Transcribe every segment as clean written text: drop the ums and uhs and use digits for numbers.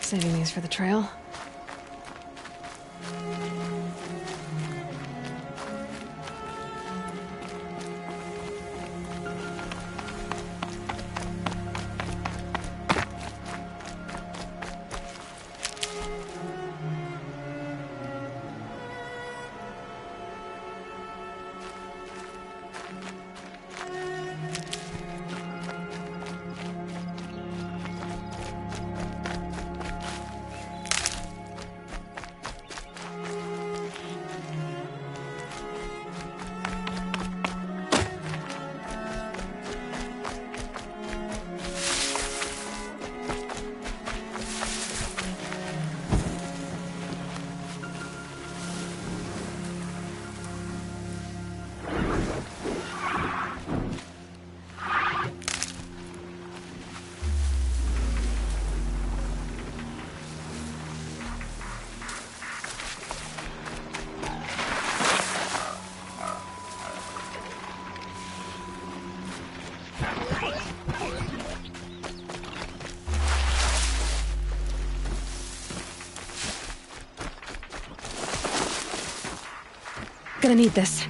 Saving these for the trail. Gonna need this.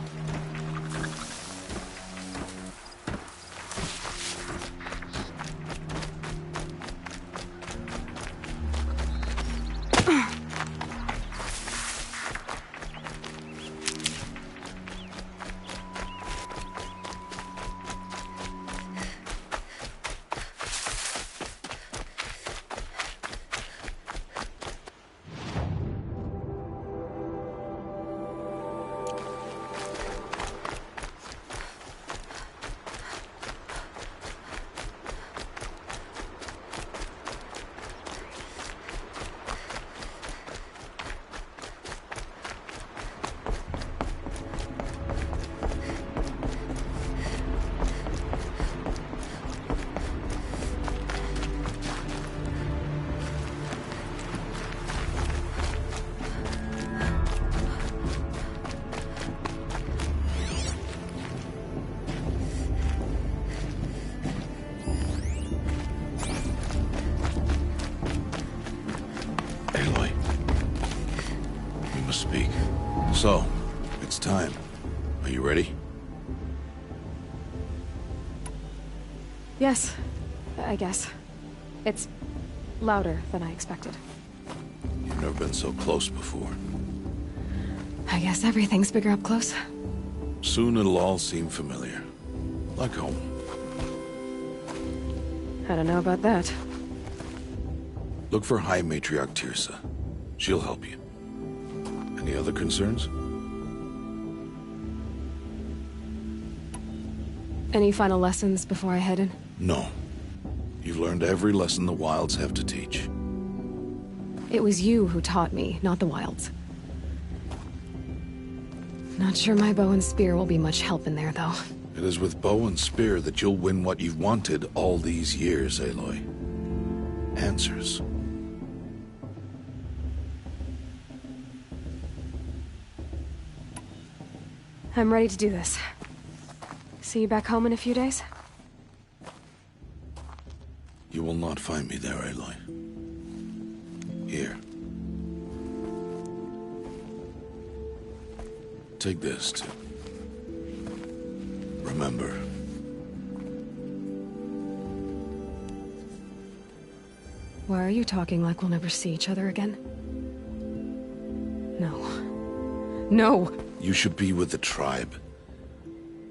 So, it's time. Are you ready? Yes, I guess. It's louder than I expected. You've never been so close before. I guess everything's bigger up close. Soon it'll all seem familiar. Like home. I don't know about that. Look for High Matriarch Teersa. She'll help you. Any other concerns? Any final lessons before I head in? No. You've learned every lesson the Wilds have to teach. It was you who taught me, not the Wilds. Not sure my bow and spear will be much help in there, though. It is with bow and spear that you'll win what you've wanted all these years, Aloy. Answers. I'm ready to do this. See you back home in a few days? You will not find me there, Aloy. Here. Take this, too. Remember. Why are you talking like we'll never see each other again? No. No! You should be with the tribe.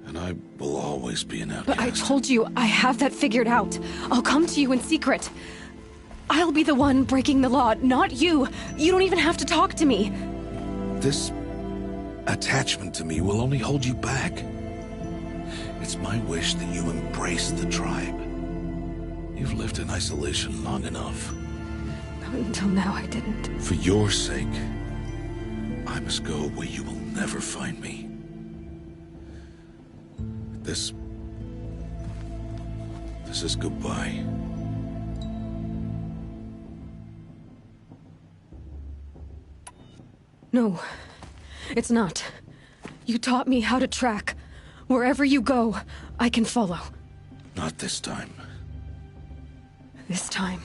And I will always be an outcast. But I told you, I have that figured out. I'll come to you in secret. I'll be the one breaking the law, not you. You don't even have to talk to me. This attachment to me will only hold you back. It's my wish that you embrace the tribe. You've lived in isolation long enough. Until now, I didn't. For your sake, I must go where you will never find me. This is goodbye. No, it's not. You taught me how to track. Wherever you go, I can follow. Not this time. This time.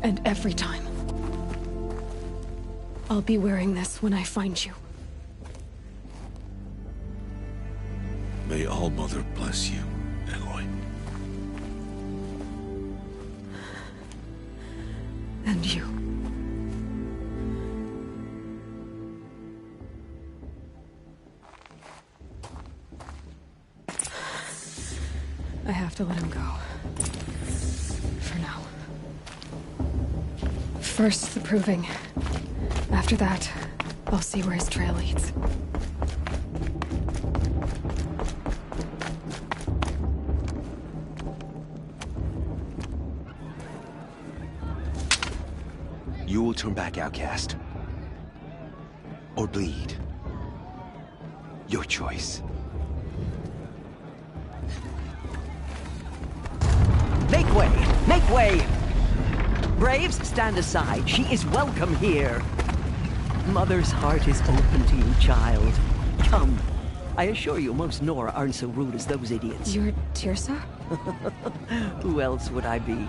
And every time. I'll be wearing this when I find you. May All-Mother bless you, Aloy. And you. I have to let him go. For now. First, the proving. After that, I'll see where his trail leads. You will turn back, outcast. Or bleed. Your choice. Make way! Make way! Braves, stand aside. She is welcome here. Mother's heart is open to you, child. Come. I assure you, most Nora aren't so rude as those idiots. You're Teersa? Who else would I be?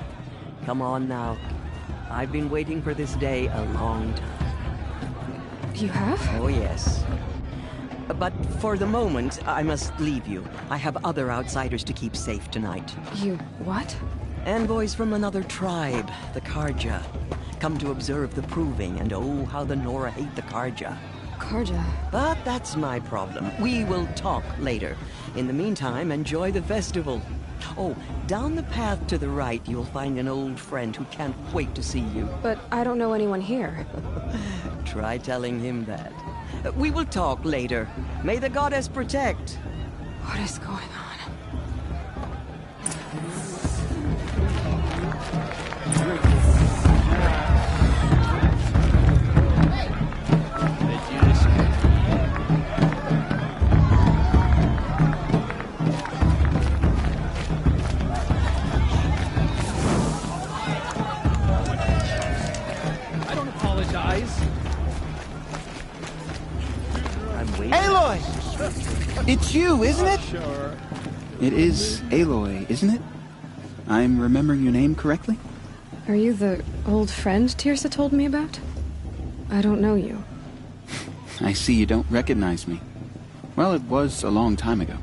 Come on now. I've been waiting for this day a long time. You have? Oh, yes. But for the moment, I must leave you. I have other outsiders to keep safe tonight. You what? Envoys from another tribe, the Carja. Come to observe the proving, and oh, how the Nora hate the Carja. Carja. But that's my problem. We will talk later. In the meantime, enjoy the festival. Oh, down the path to the right, you'll find an old friend who can't wait to see you. But I don't know anyone here. Try telling him that. We will talk later. May the goddess protect. What is going on? Aloy! It's you, isn't it? Sure. It is Aloy, isn't it? I'm remembering your name correctly? Are you the old friend Teersa told me about? I don't know you. I see you don't recognize me. Well, it was a long time ago.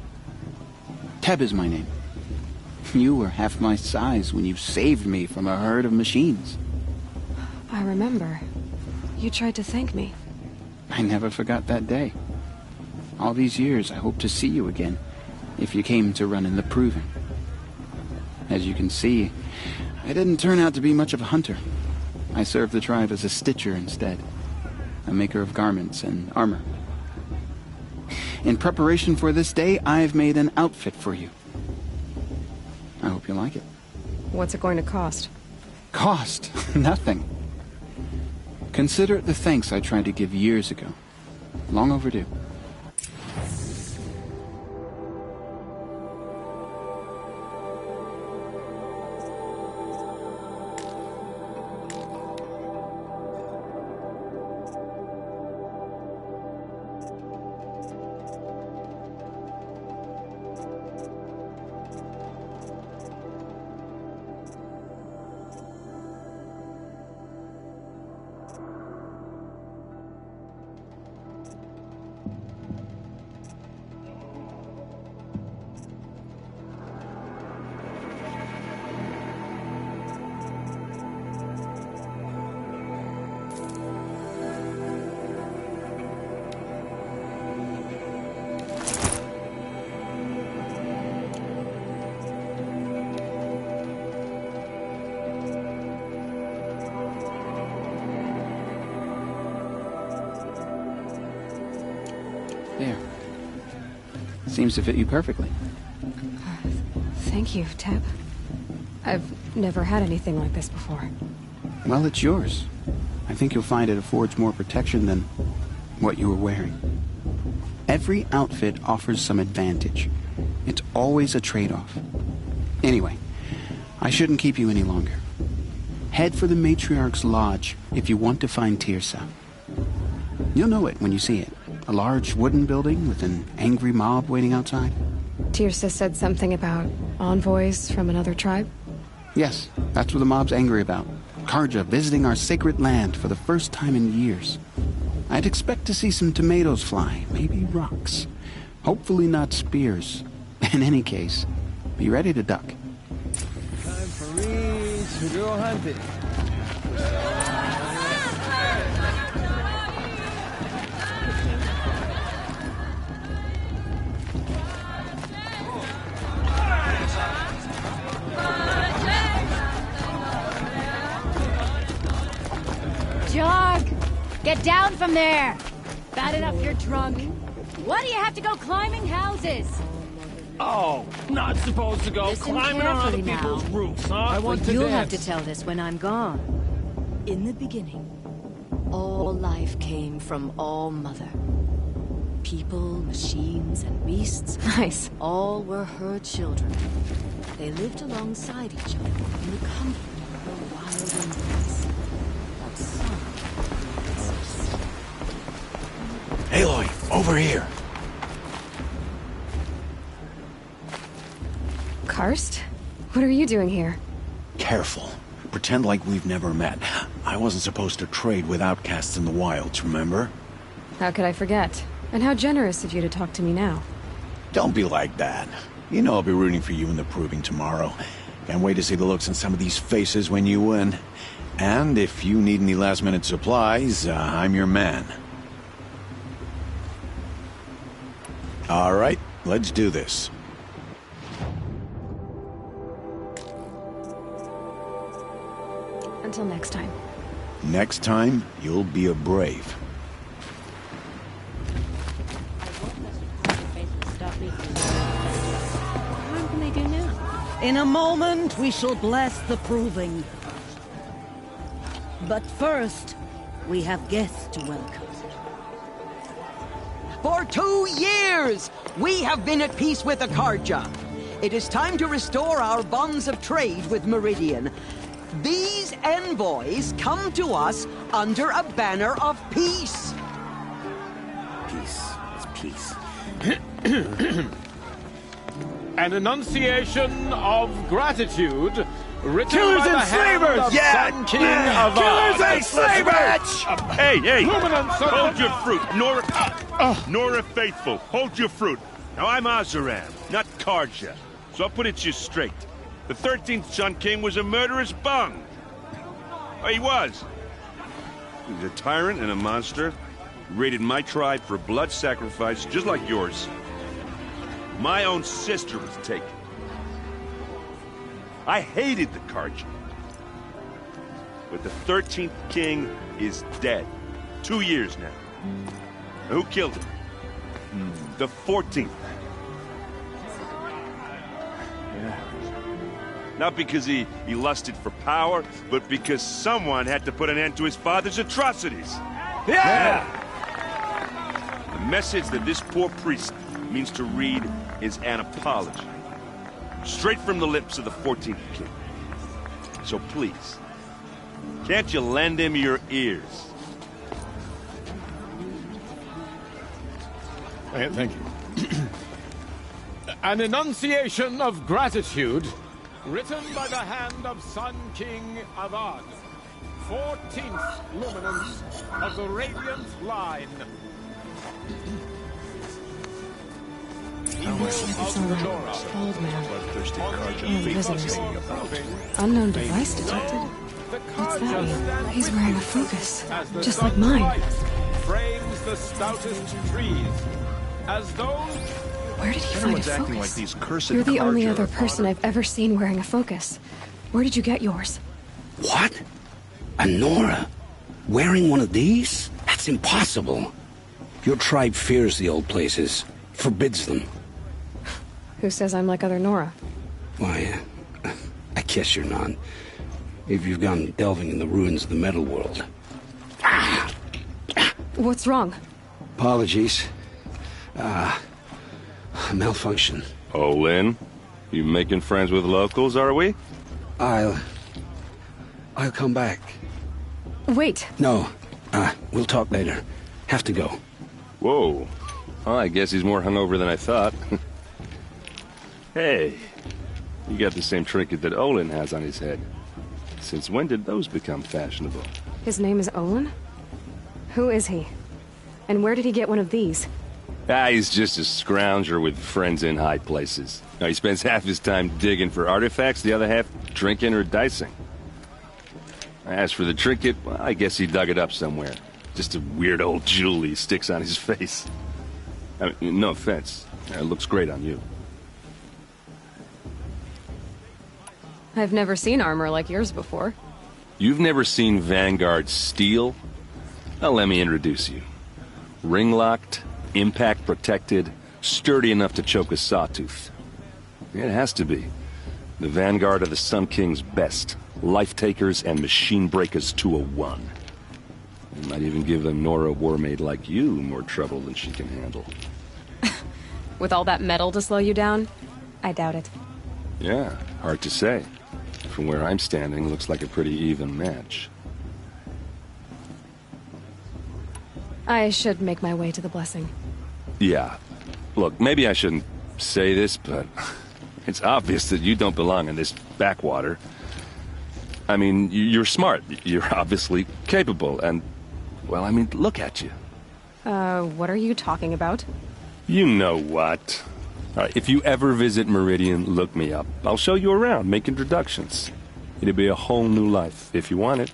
Teb is my name. You were half my size when you saved me from a herd of machines. I remember. You tried to thank me. I never forgot that day. All these years, I hope to see you again, if you came to run in the Proving. As you can see, I didn't turn out to be much of a hunter. I served the tribe as a stitcher instead, a maker of garments and armor. In preparation for this day, I've made an outfit for you. I hope you like it. What's it going to cost? Cost? Nothing. Consider it the thanks I tried to give years ago. Long overdue. There. Seems to fit you perfectly. Thank you, Teb. I've never had anything like this before. Well, it's yours. I think you'll find it affords more protection than what you were wearing. Every outfit offers some advantage. It's always a trade-off. Anyway, I shouldn't keep you any longer. Head for the Matriarch's Lodge if you want to find Teersa. You'll know it when you see it. A large wooden building with an angry mob waiting outside. Teersa said something about envoys from another tribe? Yes, that's what the mob's angry about. Karja visiting our sacred land for the first time in years. I'd expect to see some tomatoes fly, maybe rocks. Hopefully not spears. In any case, be ready to duck. Time for me to go hunting. Jog! Get down from there! Bad enough you're drunk. What do you have to go climbing houses? Oh, not supposed to go Listen climbing on other carefully people's now. roofs, huh? I want But you'll have to tell this when I'm gone. In the beginning, all life came from All Mother. People, machines, and beasts, Nice. all were her children. They lived alongside each other in the comfort of her wild embrace. But some existed. Aloy, over here. Karst? What are you doing here? Careful. Pretend like we've never met. I wasn't supposed to trade with outcasts in the wilds, remember? How could I forget? And how generous of you to talk to me now. Don't be like that. You know I'll be rooting for you in the proving tomorrow. Can't wait to see the looks on some of these faces when you win. And if you need any last-minute supplies, I'm your man. All right, let's do this. Until next time. Next time, you'll be a brave. What can they do now? In a moment, we shall bless the proving. But first, we have guests to welcome. For 2 years, we have been at peace with the Karja. It is time to restore our bonds of trade with Meridian. These envoys come to us under a banner of peace. Peace. It's peace. An enunciation of gratitude written Killers by the and hand slavers! of Yeah! Sun King Avad. Killers and slavers! Hey! Luminance of Hold the- your fruit, Nora Faithful. Hold your fruit. Now I'm Azaram, not Karja. So I'll put it to you straight. The 13th Sun King was a murderous bung. Oh, he was. He was a tyrant and a monster. He raided my tribe for blood sacrifice, just like yours. My own sister was taken. I hated the Karja. But the 13th king is dead. 2 years now. And who killed him? The 14th. Not because he lusted for power, but because someone had to put an end to his father's atrocities. Yeah! The message that this poor priest means to read is an apology. Straight from the lips of the 14th king. So please, can't you lend him your ears? Thank you. An enunciation of gratitude written by the hand of Sun King Avad, 14th luminance of the Radiant Line. It's all right. Old man. And visitors. Unknown device detected. What's that mean? He's wearing a focus. Just like mine. Frames the stoutest trees, as though Where did he find a Everyone's acting like focus? these cursed You're the only Karja other are person I've ever seen wearing a focus. Where did you get yours? What? A Nora? Wearing one of these? That's impossible. Your tribe fears the old places, forbids them. Who says I'm like other Nora? Why, I guess you're not. If you've gone delving in the ruins of the metal world. What's wrong? Apologies. Malfunction. Oh, Lynn, you making friends with locals, are we? I'll come back. Wait. No, we'll talk later. Have to go. Whoa. Well, I guess he's more hungover than I thought. Hey, you got the same trinket that Olin has on his head. Since when did those become fashionable? His name is Olin? Who is he? And where did he get one of these? He's just a scrounger with friends in high places. Now, he spends half his time digging for artifacts, the other half drinking or dicing. As for the trinket, well, I guess he dug it up somewhere. Just a weird old jewel he sticks on his face. I mean, no offense. It looks great on you. I've never seen armor like yours before. You've never seen Vanguard steel? Well, let me introduce you. Ring-locked, impact-protected, sturdy enough to choke a sawtooth. It has to be. The Vanguard of the Sun King's best. Life-takers and machine breakers to a one. It might even give a Nora Warmaid like you more trouble than she can handle. With all that metal to slow you down? I doubt it. Yeah, hard to say. From where I'm standing, looks like a pretty even match. I should make my way to the blessing. Yeah. Look, maybe I shouldn't say this, but it's obvious that you don't belong in this backwater. I mean, you're smart. You're obviously capable, and, well, I mean, look at you. What are you talking about? You know what. All right, if you ever visit Meridian, look me up. I'll show you around, make introductions. It'll be a whole new life, if you want it.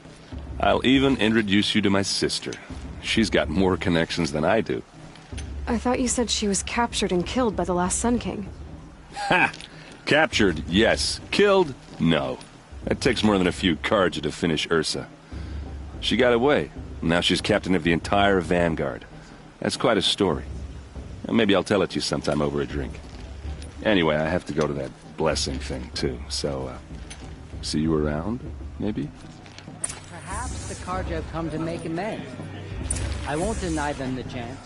I'll even introduce you to my sister. She's got more connections than I do. I thought you said she was captured and killed by the last Sun King. Ha! Captured, yes. Killed, no. That takes more than a few Carja to finish Ursa. She got away. Now she's captain of the entire Vanguard. That's quite a story. Maybe I'll tell it to you sometime over a drink. Anyway, I have to go to that blessing thing, too. So, see you around, maybe? Perhaps the Carja have come to make amends. I won't deny them the chance.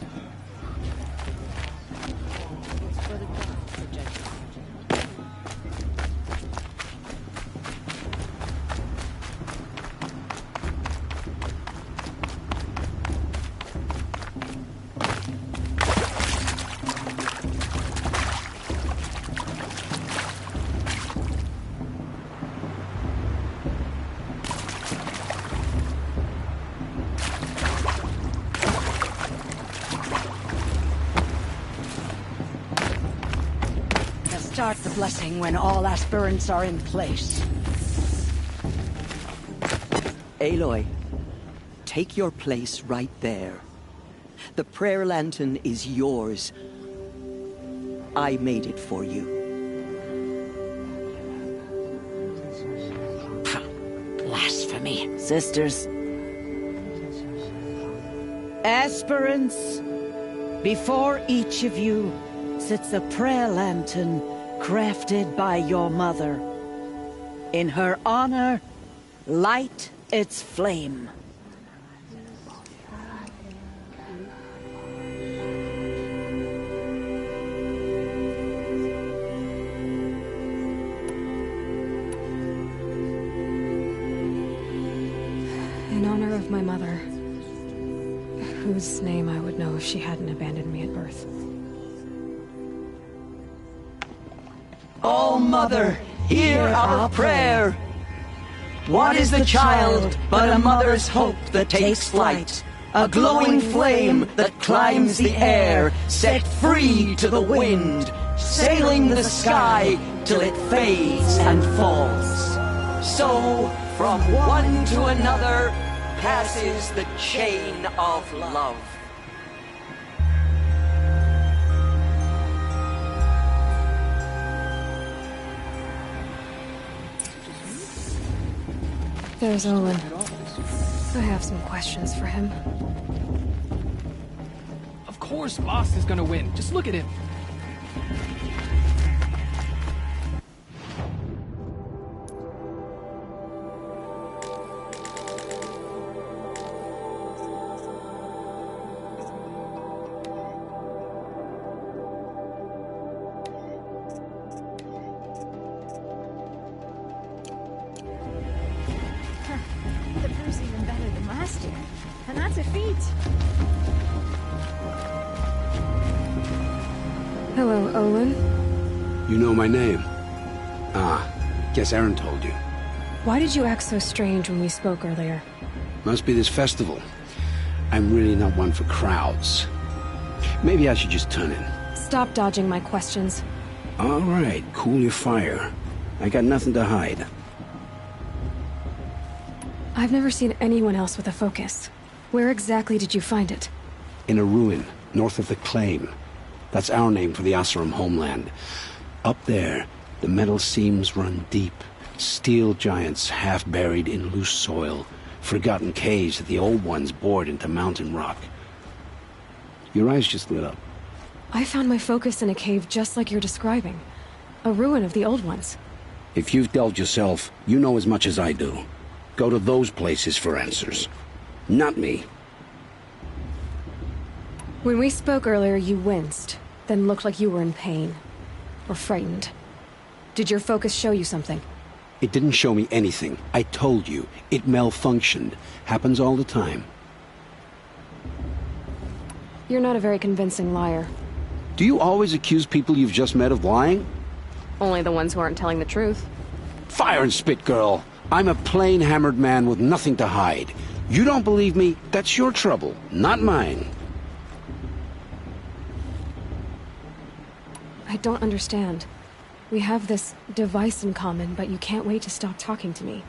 Start the blessing when all aspirants are in place. Aloy, take your place right there. The prayer lantern is yours. I made it for you. Blasphemy. Sisters. Aspirants, before each of you sits a prayer lantern crafted by your mother. In her honor, light its flame. In honor of my mother, whose name I would know if she hadn't abandoned me at birth. Oh, Mother, hear our prayer. What is the child but a mother's hope that takes flight? A glowing flame that climbs the air, set free to the wind, sailing the sky till it fades and falls. So, from one to another, passes the chain of love. There's Olin. I have some questions for him. Of course Bast is gonna win. Just look at him. Hello, Olin. You know my name? Ah, guess Aaron told you. Why did you act so strange when we spoke earlier? Must be this festival. I'm really not one for crowds. Maybe I should just turn in. Stop dodging my questions. All right, cool your fire. I got nothing to hide. I've never seen anyone else with a focus. Where exactly did you find it? In a ruin, north of the Claim. That's our name for the Oseram homeland. Up there, the metal seams run deep. Steel giants half buried in loose soil. Forgotten caves that the old ones bored into mountain rock. Your eyes just lit up. I found my focus in a cave just like you're describing. A ruin of the old ones. If you've delved yourself, you know as much as I do. Go to those places for answers. Not me. When we spoke earlier, you winced, then looked like you were in pain. Or frightened. Did your focus show you something? It didn't show me anything. I told you. It malfunctioned. Happens all the time. You're not a very convincing liar. Do you always accuse people you've just met of lying? Only the ones who aren't telling the truth. Fire and spit, girl. I'm a plain hammered man with nothing to hide. You don't believe me? That's your trouble, not mine. I don't understand. We have this device in common, but you can't wait to stop talking to me.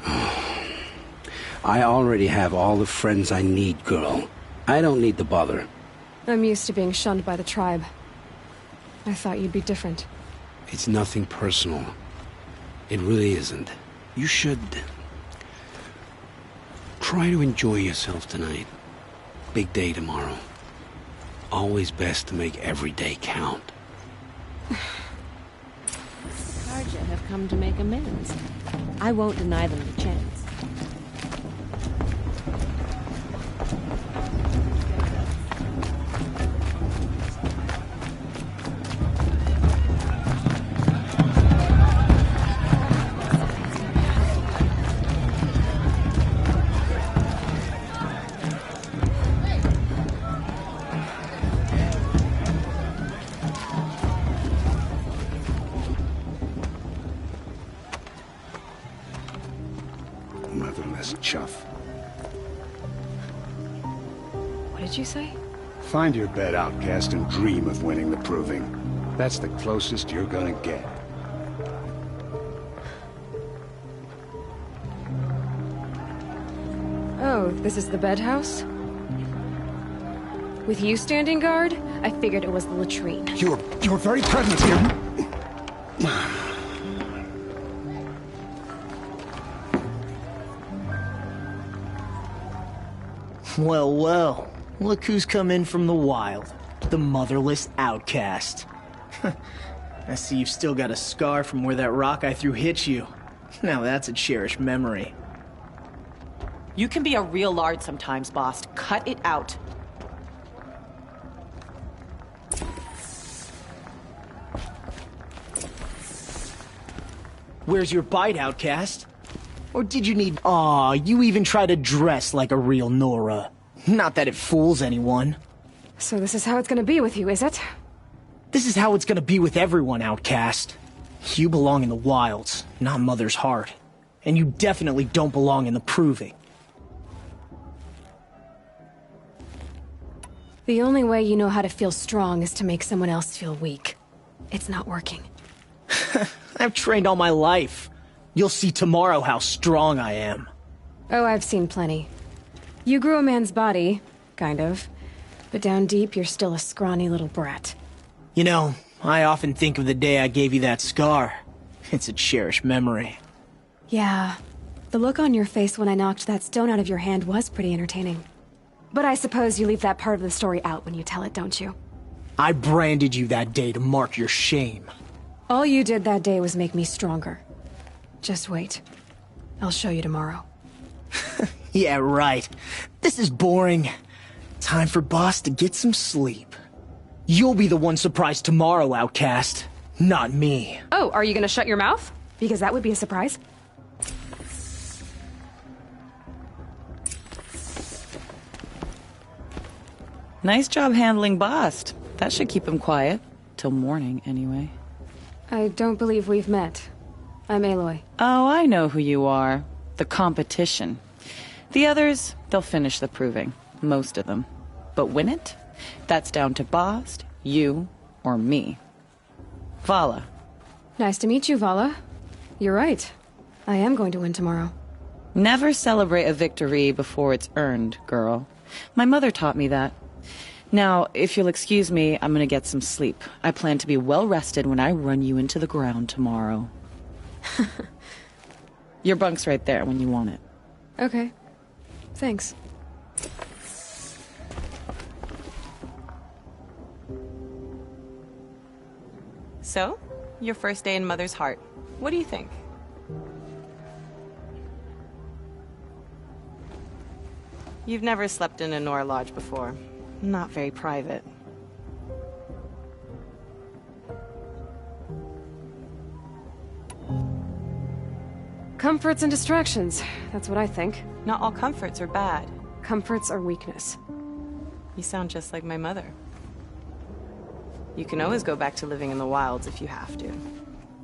I already have all the friends I need, girl. I don't need the bother. I'm used to being shunned by the tribe. I thought you'd be different. It's nothing personal. It really isn't. You should... try to enjoy yourself tonight. Big day tomorrow. Always best to make every day count. Carja have come to make amends. I won't deny them the chance. Motherless chuff. What did you say? Find your bed, outcast, and dream of winning the Proving. That's the closest you're gonna get. Oh, this is the bed house? With you standing guard, I figured it was the latrine. Your very presence here... Well, well. Look who's come in from the wild. The motherless outcast. I see you've still got a scar from where that rock I threw hit you. Now that's a cherished memory. You can be a real lard sometimes, boss. Cut it out. Where's your bite, outcast? Or did you need... Aw, you even try to dress like a real Nora. Not that it fools anyone. So this is how it's gonna be with you, is it? This is how it's gonna be with everyone, outcast. You belong in the wilds, not Mother's Heart. And you definitely don't belong in the Proving. The only way you know how to feel strong is to make someone else feel weak. It's not working. I've trained all my life. You'll see tomorrow how strong I am. Oh, I've seen plenty. You grew a man's body, kind of. But down deep, you're still a scrawny little brat. You know, I often think of the day I gave you that scar. It's a cherished memory. Yeah. The look on your face when I knocked that stone out of your hand was pretty entertaining. But I suppose you leave that part of the story out when you tell it, don't you? I branded you that day to mark your shame. All you did that day was make me stronger. Just wait. I'll show you tomorrow. Yeah, right. This is boring. Time for Boss to get some sleep. You'll be the one surprised tomorrow, outcast. Not me. Oh, are you gonna shut your mouth? Because that would be a surprise. Nice job handling Bast. That should keep him quiet. Till morning, anyway. I don't believe we've met. I'm Aloy. Oh, I know who you are. The competition. The others, they'll finish the proving. Most of them. But win it? That's down to Bast, you, or me. Vala. Nice to meet you, Vala. You're right. I am going to win tomorrow. Never celebrate a victory before it's earned, girl. My mother taught me that. Now, if you'll excuse me, I'm gonna get some sleep. I plan to be well rested when I run you into the ground tomorrow. Your bunk's right there when you want it. Okay. Thanks. So, your first day in Mother's Heart. What do you think? You've never slept in a Nora Lodge before. Not very private. Comforts and distractions. That's what I think. Not all comforts are bad. Comforts are weakness. You sound just like my mother. You can always go back to living in the wilds if you have to.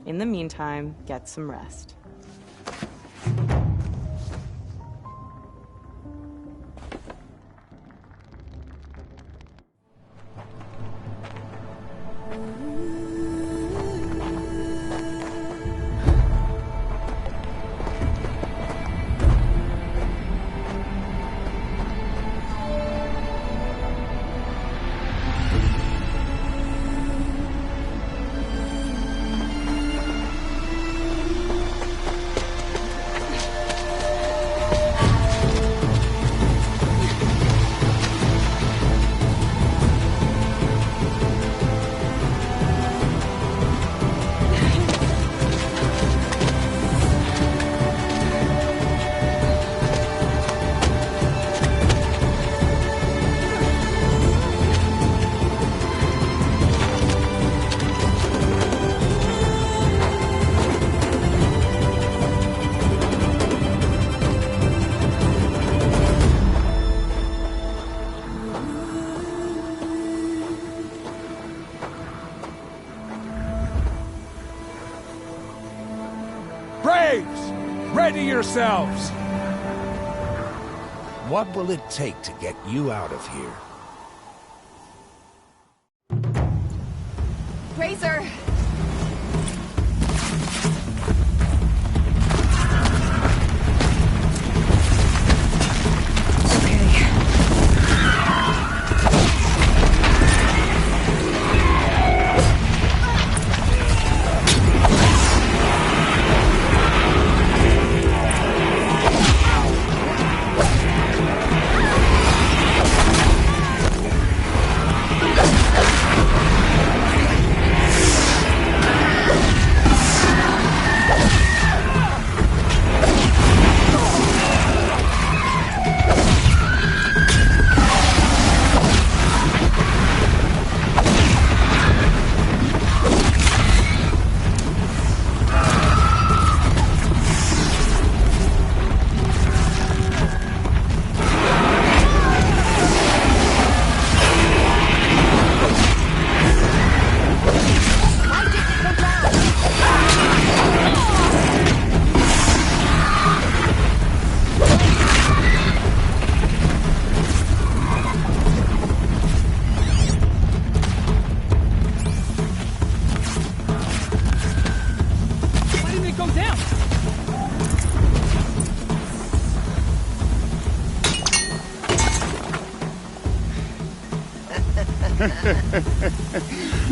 In the meantime, get some rest. Ready yourselves! What will it take to get you out of here? Razor!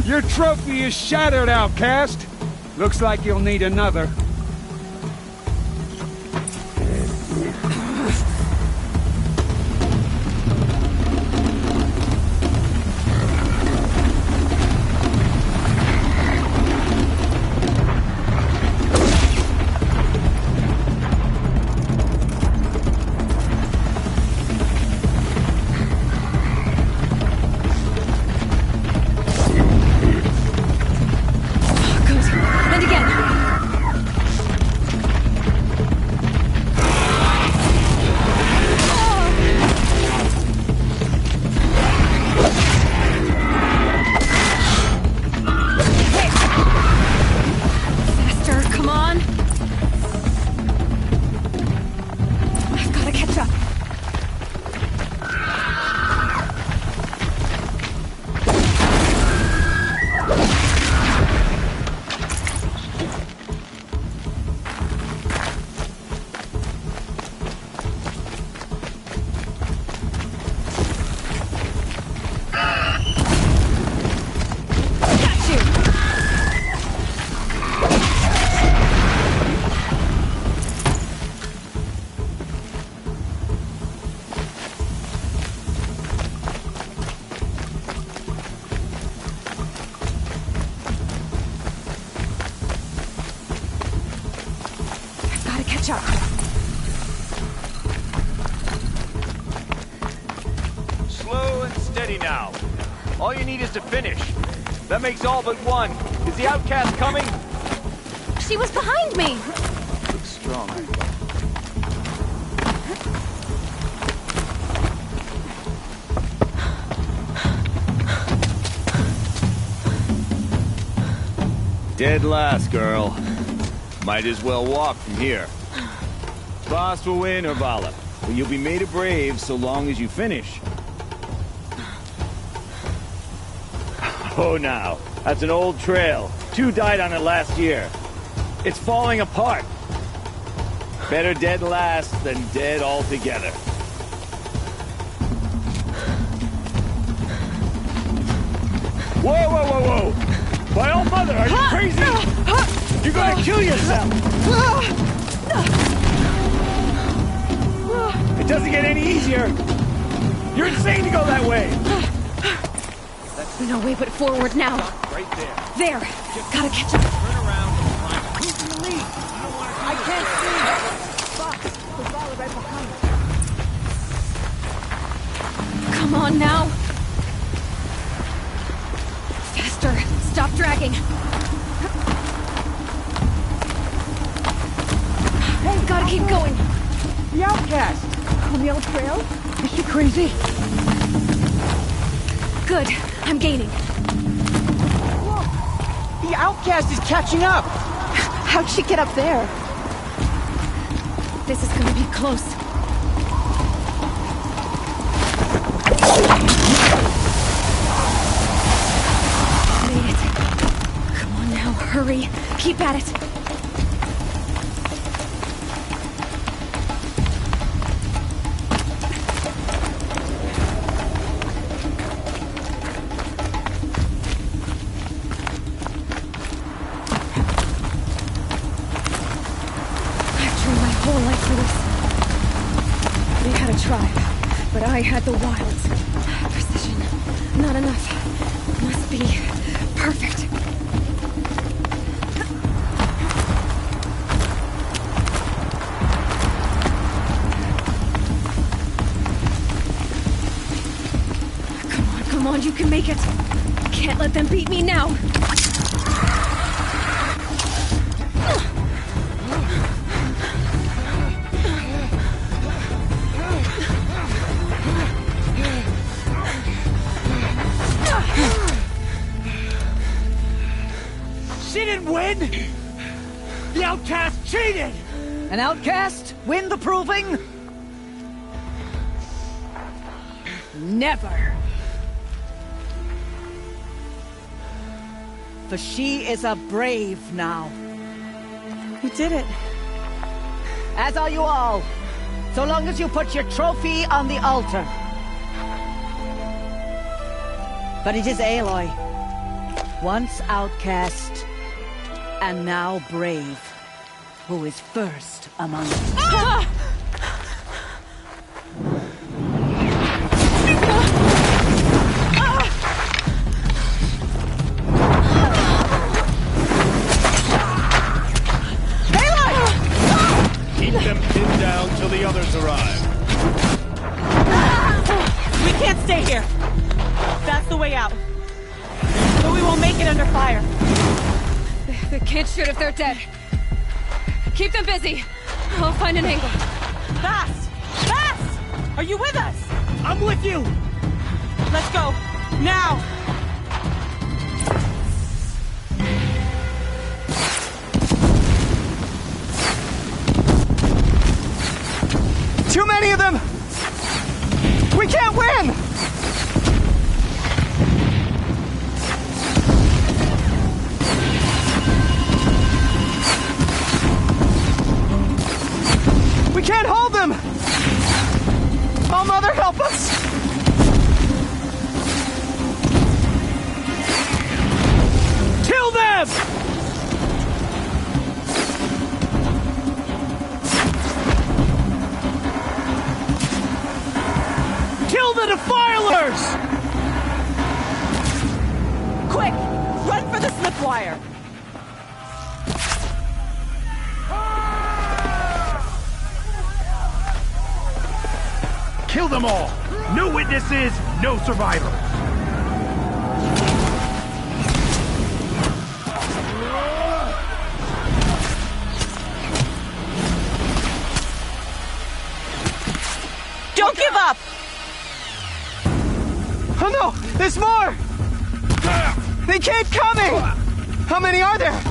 Your trophy is shattered, outcast. Looks like you'll need another. catch up. Slow and steady now. All you need is to finish. That makes all but one. Is the outcast coming? She was behind me! Looks strong. Dead last, girl. Might as well walk from here. Boss will win or Vala, but you'll be made a brave so long as you finish. Oh, now. That's an old trail. 2 died on it last year. It's falling apart. Better dead last than dead altogether. Whoa, whoa, whoa, whoa! My old mother, are you crazy? You're gonna kill yourself! It doesn't get any easier! You're insane to go that way! No way but forward now. Right there. There! Gotta catch up. Turn around and climb. Who's in the lead? I can't see! Fox, the ball right behind. Come on now! Faster! Stop dragging! Hey, gotta keep going! The outcast! On the old trail? Is she crazy? Good. I'm gaining. Whoa! The outcast is catching up! How'd she get up there? This is gonna be close. Made it. Come on now, hurry. Keep at it. I had the wilds. Precision. Not enough. Must be perfect. Come on, you can make it. Can't let them beat me now. Win? The outcast cheated! An outcast? Win the proving? Never. For she is a brave now. You did it. As are you all. So long as you put your trophy on the altar. But it is Aloy. Once outcast, and now brave, who is first among us. Ah! Keep them pinned down till the others arrive. We can't stay here. That's the way out. But we won't make it under fire. They can't shoot if they're dead. Keep them busy. I'll find an angle. Fast! Fast! Are you with us? I'm with you! Let's go. Now! Too many of them! We can't win! We can't hold them! Oh, Mother, help us! Kill them! Kill the Defilers! Quick! Run for the slip wire! Kill them all! No witnesses, no survivors! Don't give up! Oh no! There's more! They keep coming! How many are there?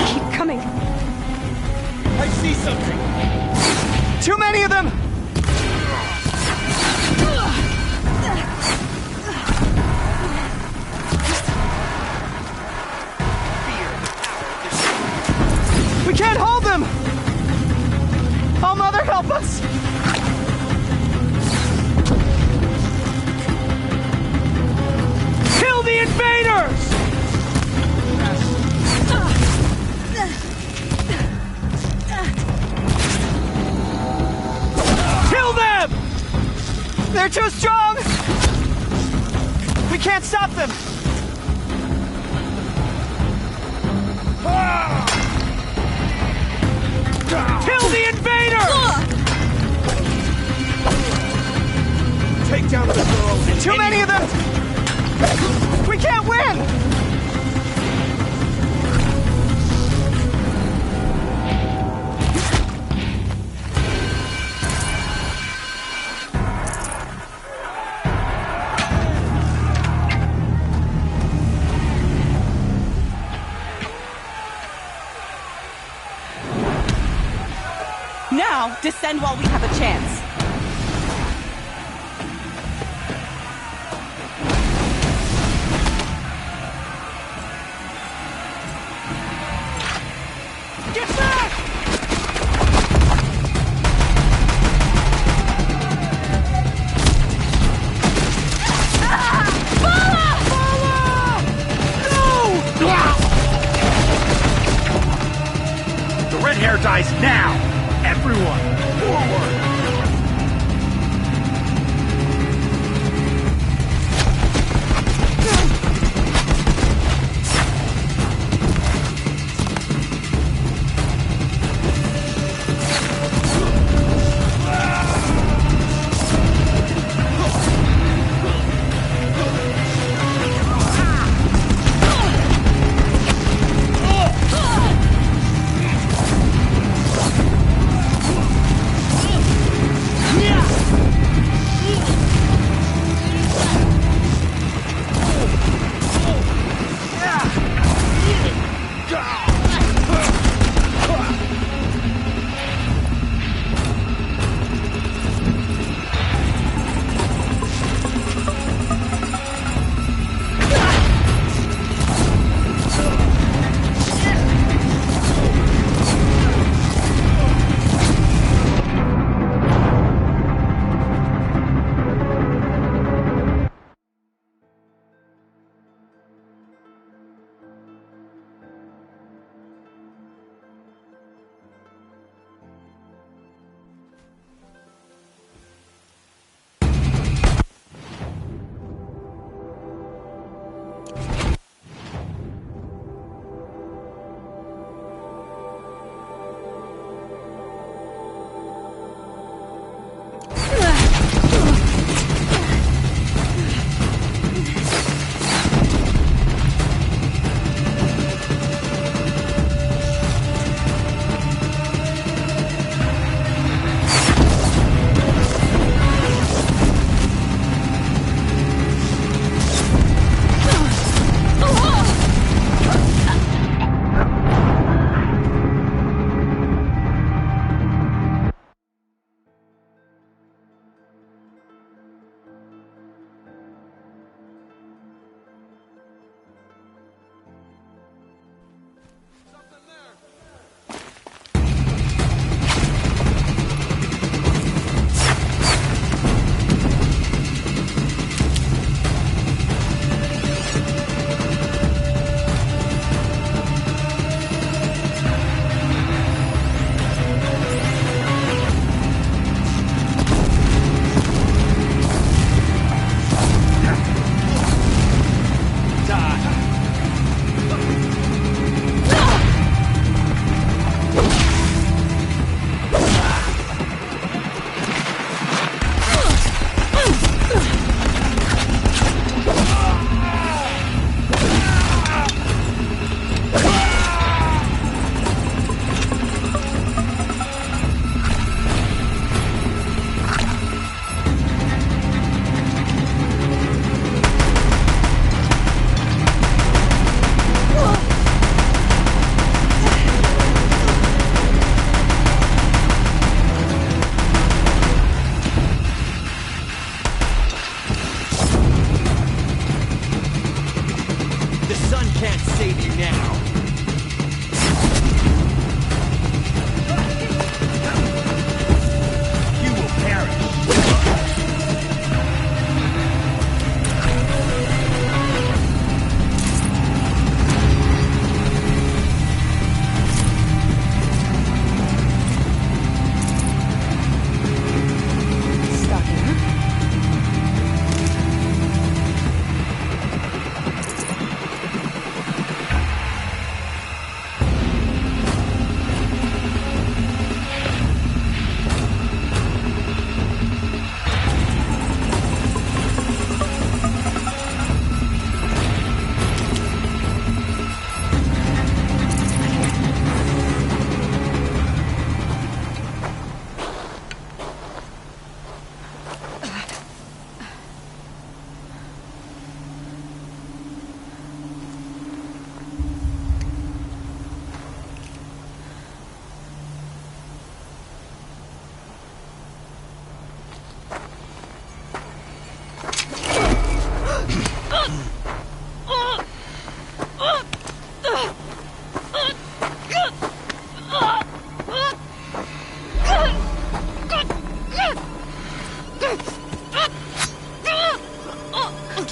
Keep coming. I see something! Too many of them! We can't hold them! Oh, Mother, help us! Kill the invaders! Kill them! They're too strong! We can't stop them! Kill the invaders! Take down the girls and Too many of them! We can't win! Now, descend while we have a chance. Get back! The red hair dies now! Everyone, forward!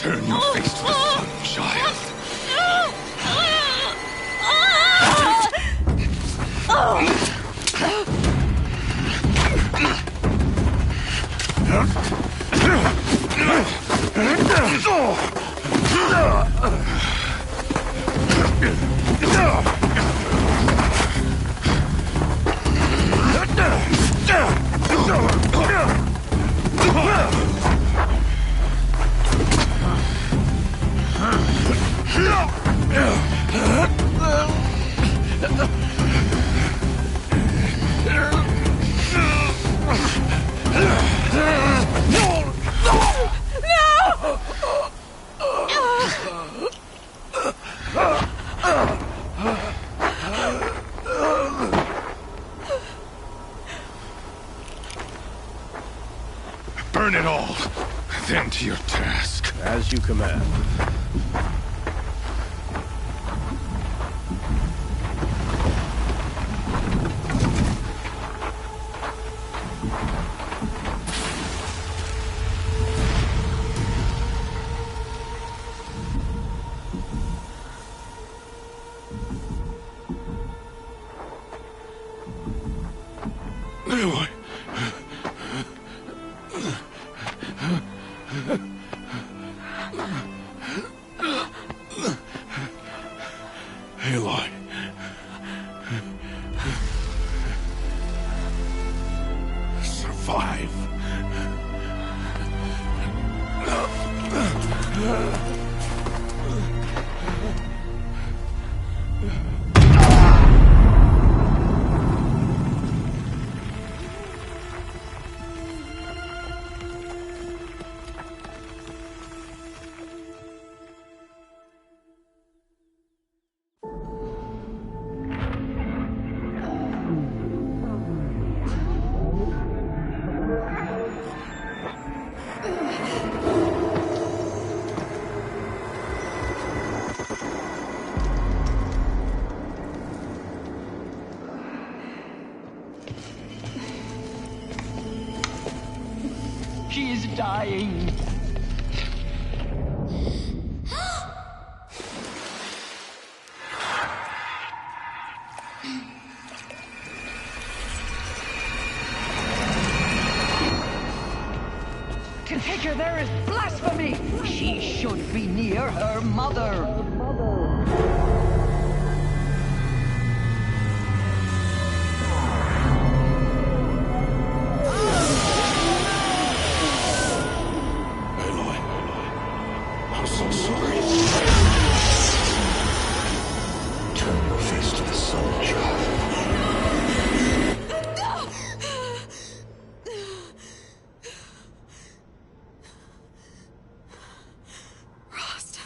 Turn your face to the sun, child. Burn it all, then to your task. As you command. Aloy. Aloy. Survive. She is dying. To take her there is blasphemy! She should be near her mother. I'm so sorry. Turn your face to the sun, child. Rost.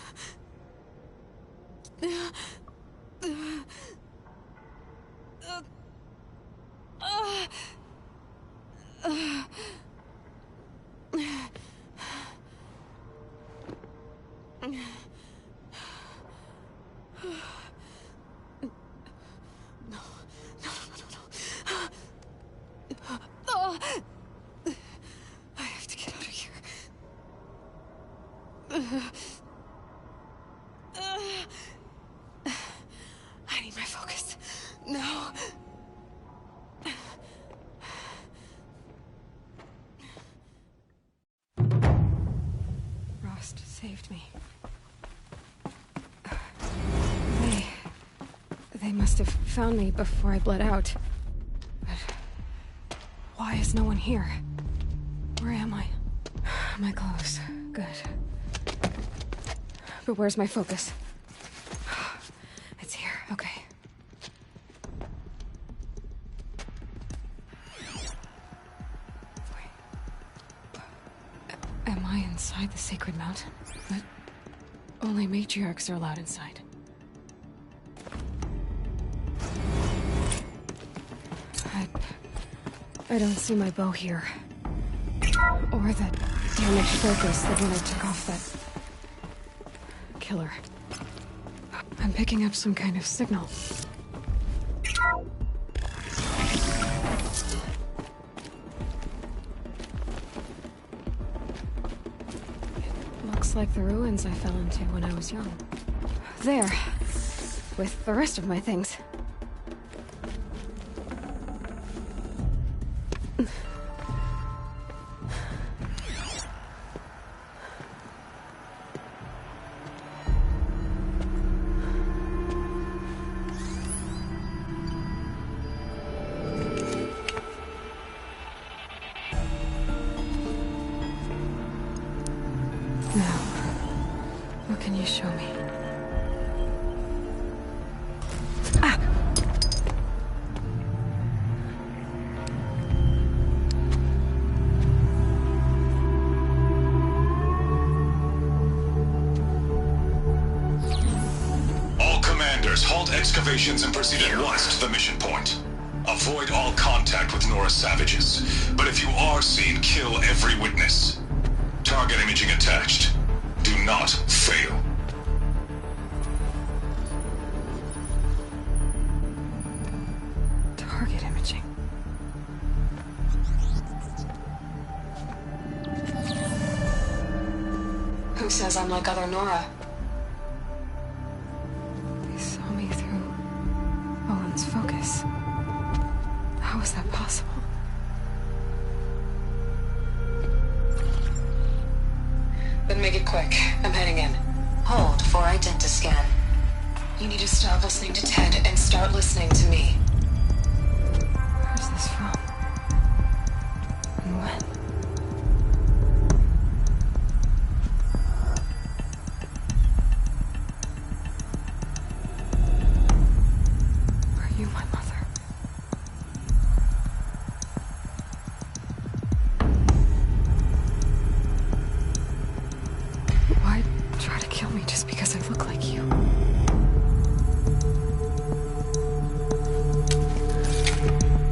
I have to get out of here. I need my focus. No. Rost saved me. They must have found me before I bled out. But why is no one here? Where am I? My clothes. Good. But where's my focus? It's here. Okay. Am I inside the Sacred Mountain? But only matriarchs are allowed inside. I don't see my bow here. Or that damaged focus that when I took off that killer. I'm picking up some kind of signal. It looks Just like the ruins I fell into when I was young. There. With the rest of my things. Halt excavations and proceed at once to the mission point. Avoid all contact with Nora savages, but if you are seen, kill every witness. Target imaging attached. Do not fail. Target imaging. Who says I'm like other Nora? Focus. How is that possible? Then make it quick. I'm heading in. Hold for identiscan. You need to stop listening to Ted and start listening to me. Where's this from? And when?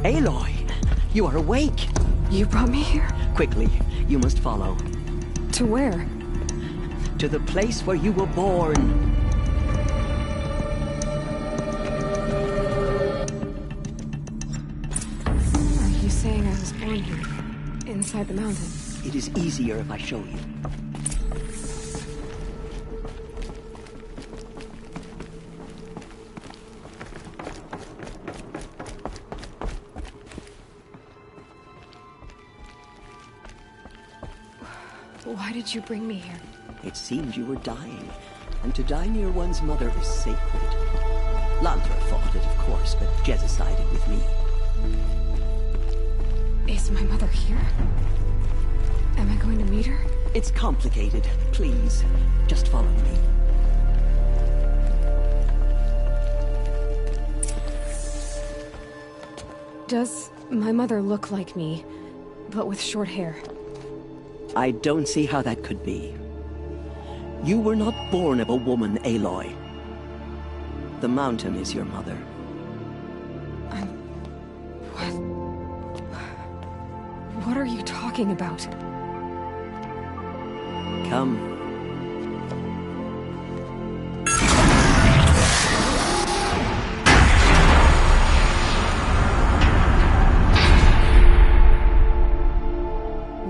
Aloy, you are awake. You brought me here? Quickly, you must follow. To where? To the place where you were born. Are you saying I was born here? Inside the mountain? It is easier if I show you. Why did you bring me here? It seems you were dying, and to die near one's mother is sacred. Landra fought it, of course, but Jezza sided with me. Is my mother here? Am I going to meet her? It's complicated. Please, just follow me. Does my mother look like me, but with short hair? I don't see how that could be. You were not born of a woman, Aloy. The mountain is your mother. What are you talking about? Come.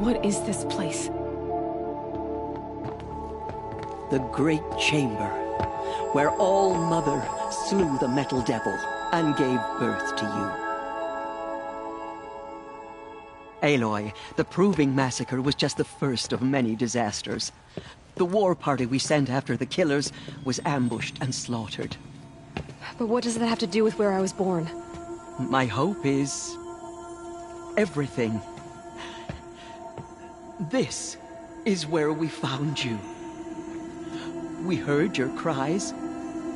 What is this place? The Great Chamber, where All-Mother slew the Metal Devil and gave birth to you. Aloy, the Proving Massacre was just the first of many disasters. The war party we sent after the killers was ambushed and slaughtered. But what does that have to do with where I was born? My hope is... everything. This is where we found you. We heard your cries,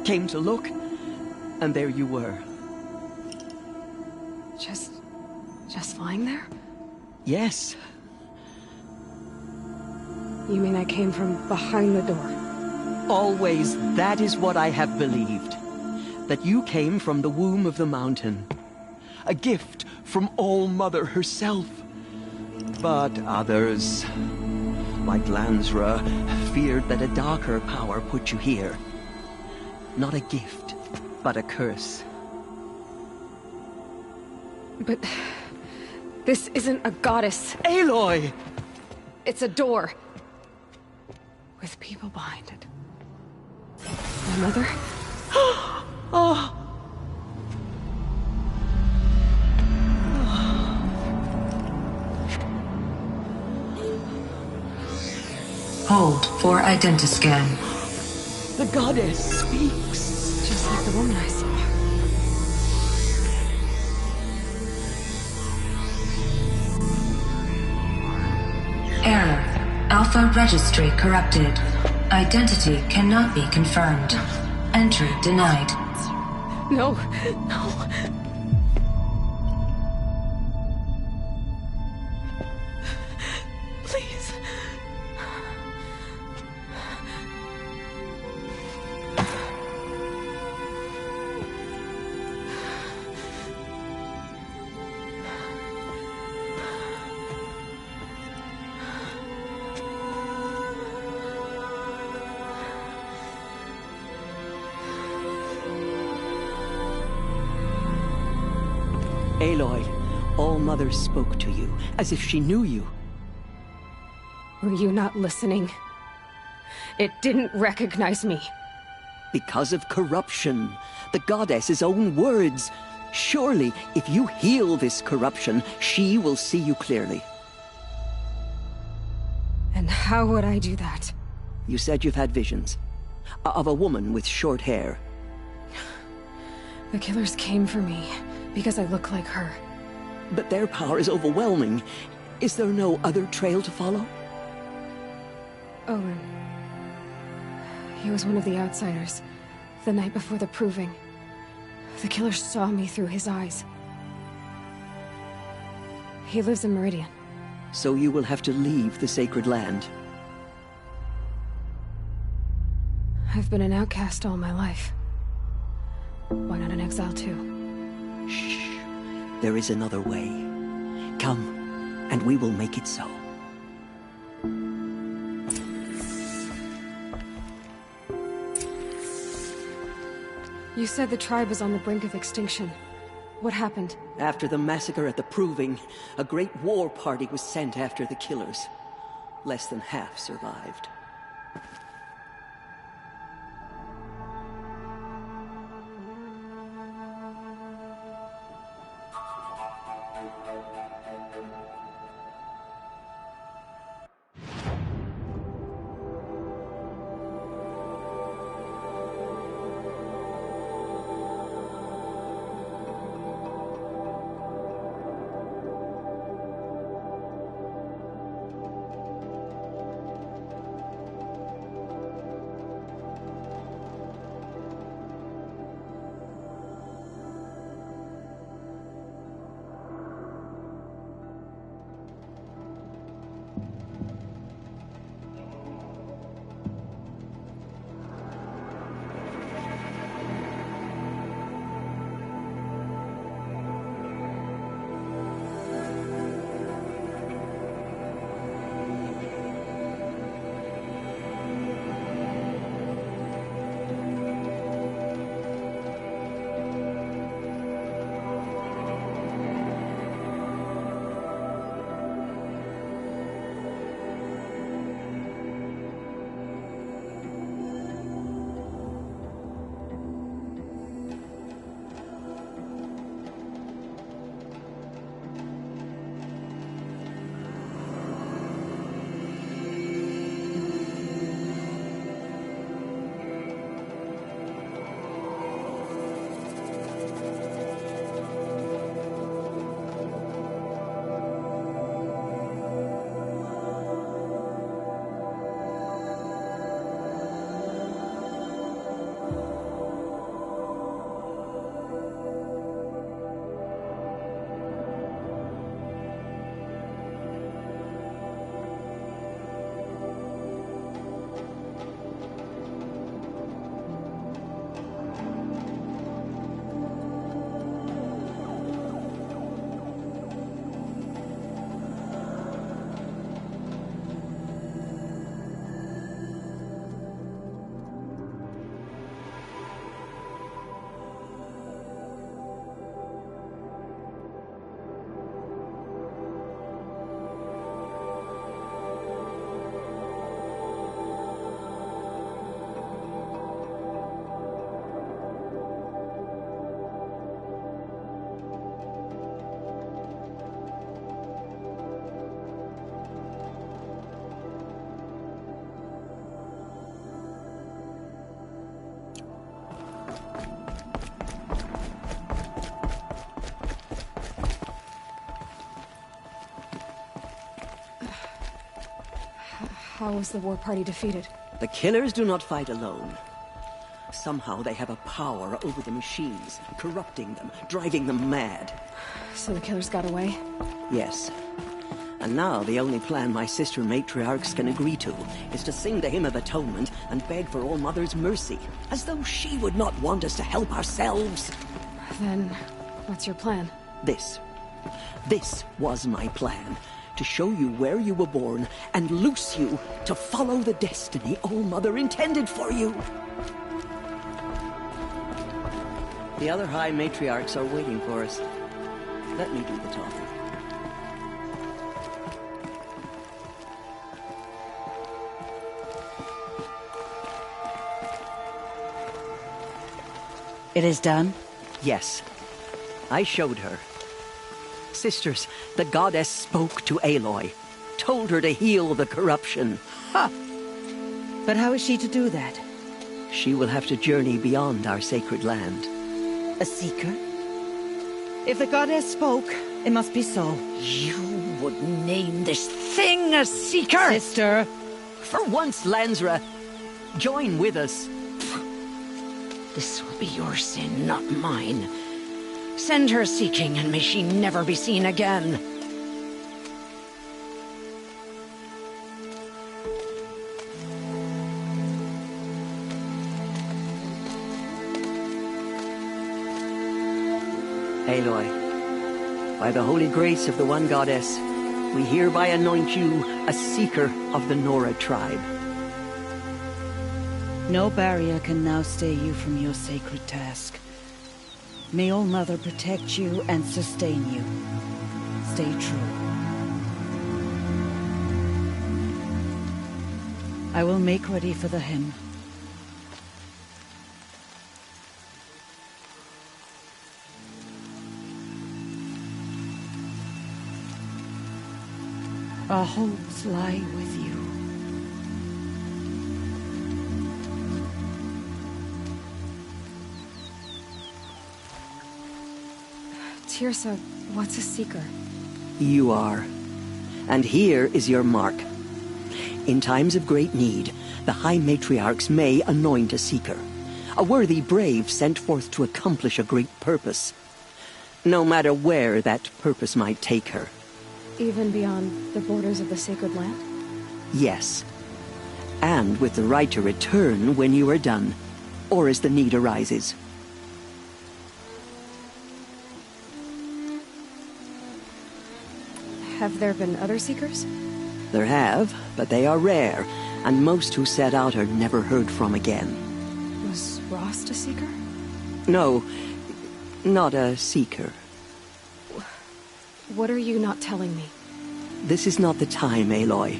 came to look, and there you were. Just lying there? Yes. You mean I came from behind the door? Always, that is what I have believed. That you came from the womb of the mountain. A gift from All-Mother herself. But others, like Lansra, feared that a darker power put you here. Not a gift, but a curse. But... this isn't a goddess. Aloy! It's a door. with people behind it. My mother? Oh! Hold for identiscan. The goddess speaks. Just like the woman I saw. Error. Alpha registry corrupted. Identity cannot be confirmed. Entry denied. No, no. Please. Aloy, All-Mother spoke to you, as if she knew you. Were you not listening? It didn't recognize me. Because of corruption. The goddess's own words. Surely, if you heal this corruption, she will see you clearly. And how would I do that? You said you've had visions. Of a woman with short hair. The killers came for me, because I look like her. But their power is overwhelming. Is there no other trail to follow? Owen. He was one of the outsiders, the night before the proving. The killers saw me through his eyes. He lives in Meridian. So you will have to leave the sacred land. I've been an outcast all my life. Why not an exile too? Shh. There is another way. Come, and we will make it so. You said the tribe is on the brink of extinction. What happened? After the massacre at the Proving, a great war party was sent after the killers. Less than half survived. How was the war party defeated? The killers do not fight alone. Somehow they have a power over the machines, corrupting them, driving them mad. So the killers got away? Yes. And now the only plan my sister matriarchs can agree to is to sing the Hymn of Atonement and beg for All Mother's mercy, as though she would not want us to help ourselves. Then, what's your plan? This was my plan. To show you where you were born and loose you to follow the destiny All Mother intended for you. The other High Matriarchs are waiting for us. Let me do the talking. It is done? Yes. I showed her. Sisters, the goddess spoke to Aloy. Told her to heal the corruption. Ha! But how is she to do that? She will have to journey beyond our sacred land. A seeker? If the goddess spoke, it must be so. You would name this thing a seeker? Sister! For once, Lansra, join with us. This will be your sin, not mine. Send her seeking, and may she never be seen again. Aloy, by the holy grace of the One Goddess, we hereby anoint you a seeker of the Nora tribe. No barrier can now stay you from your sacred task. May All Mother protect you and sustain you. Stay true. I will make ready for the hymn. Our hopes lie with you. Teersa, what's a seeker? You are. And here is your mark. In times of great need, the High Matriarchs may anoint a seeker. A worthy brave sent forth to accomplish a great purpose. No matter where that purpose might take her. Even beyond the borders of the sacred land? Yes. And with the right to return when you are done, or as the need arises. Have there been other seekers? There have, but they are rare, and most who set out are never heard from again. Was Rost a seeker? No, not a seeker. What are you not telling me? This is not the time, Aloy.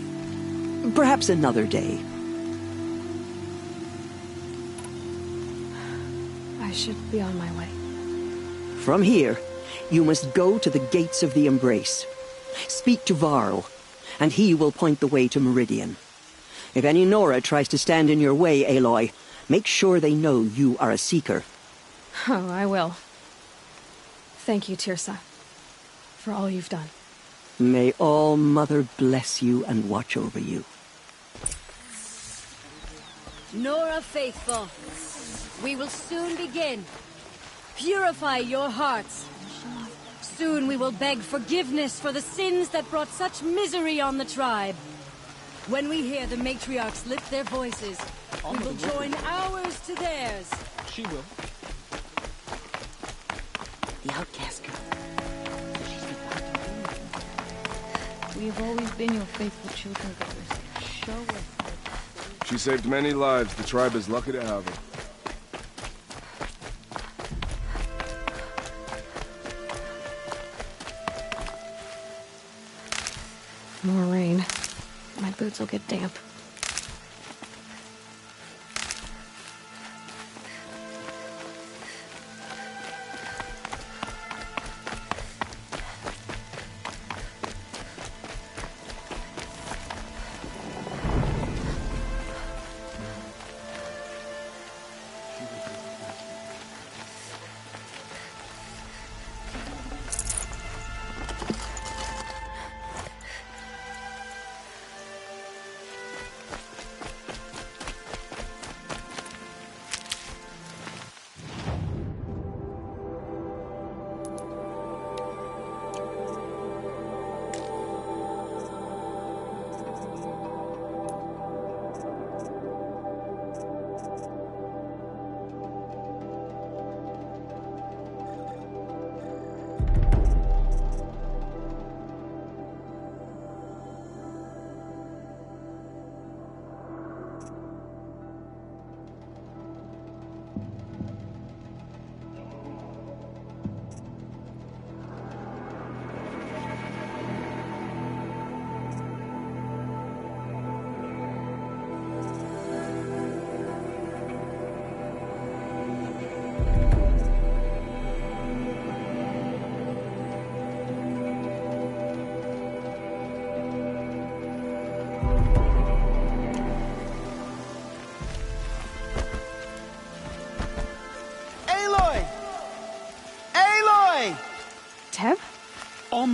Perhaps another day. I should be on my way. From here, you must go to the gates of the Embrace. Speak to Varl, and he will point the way to Meridian. If any Nora tries to stand in your way, Aloy, make sure they know you are a seeker. Oh, I will. Thank you, Teersa, for all you've done. May All Mother bless you and watch over you. Nora faithful, we will soon begin. Purify your hearts. Soon we will beg forgiveness for the sins that brought such misery on the tribe. When we hear the matriarchs lift their voices, we will join ours to theirs. She will. The outcast girl. We have always been your faithful children, brothers. Show us. She saved many lives. The tribe is lucky to have her. More rain. My boots will get damp.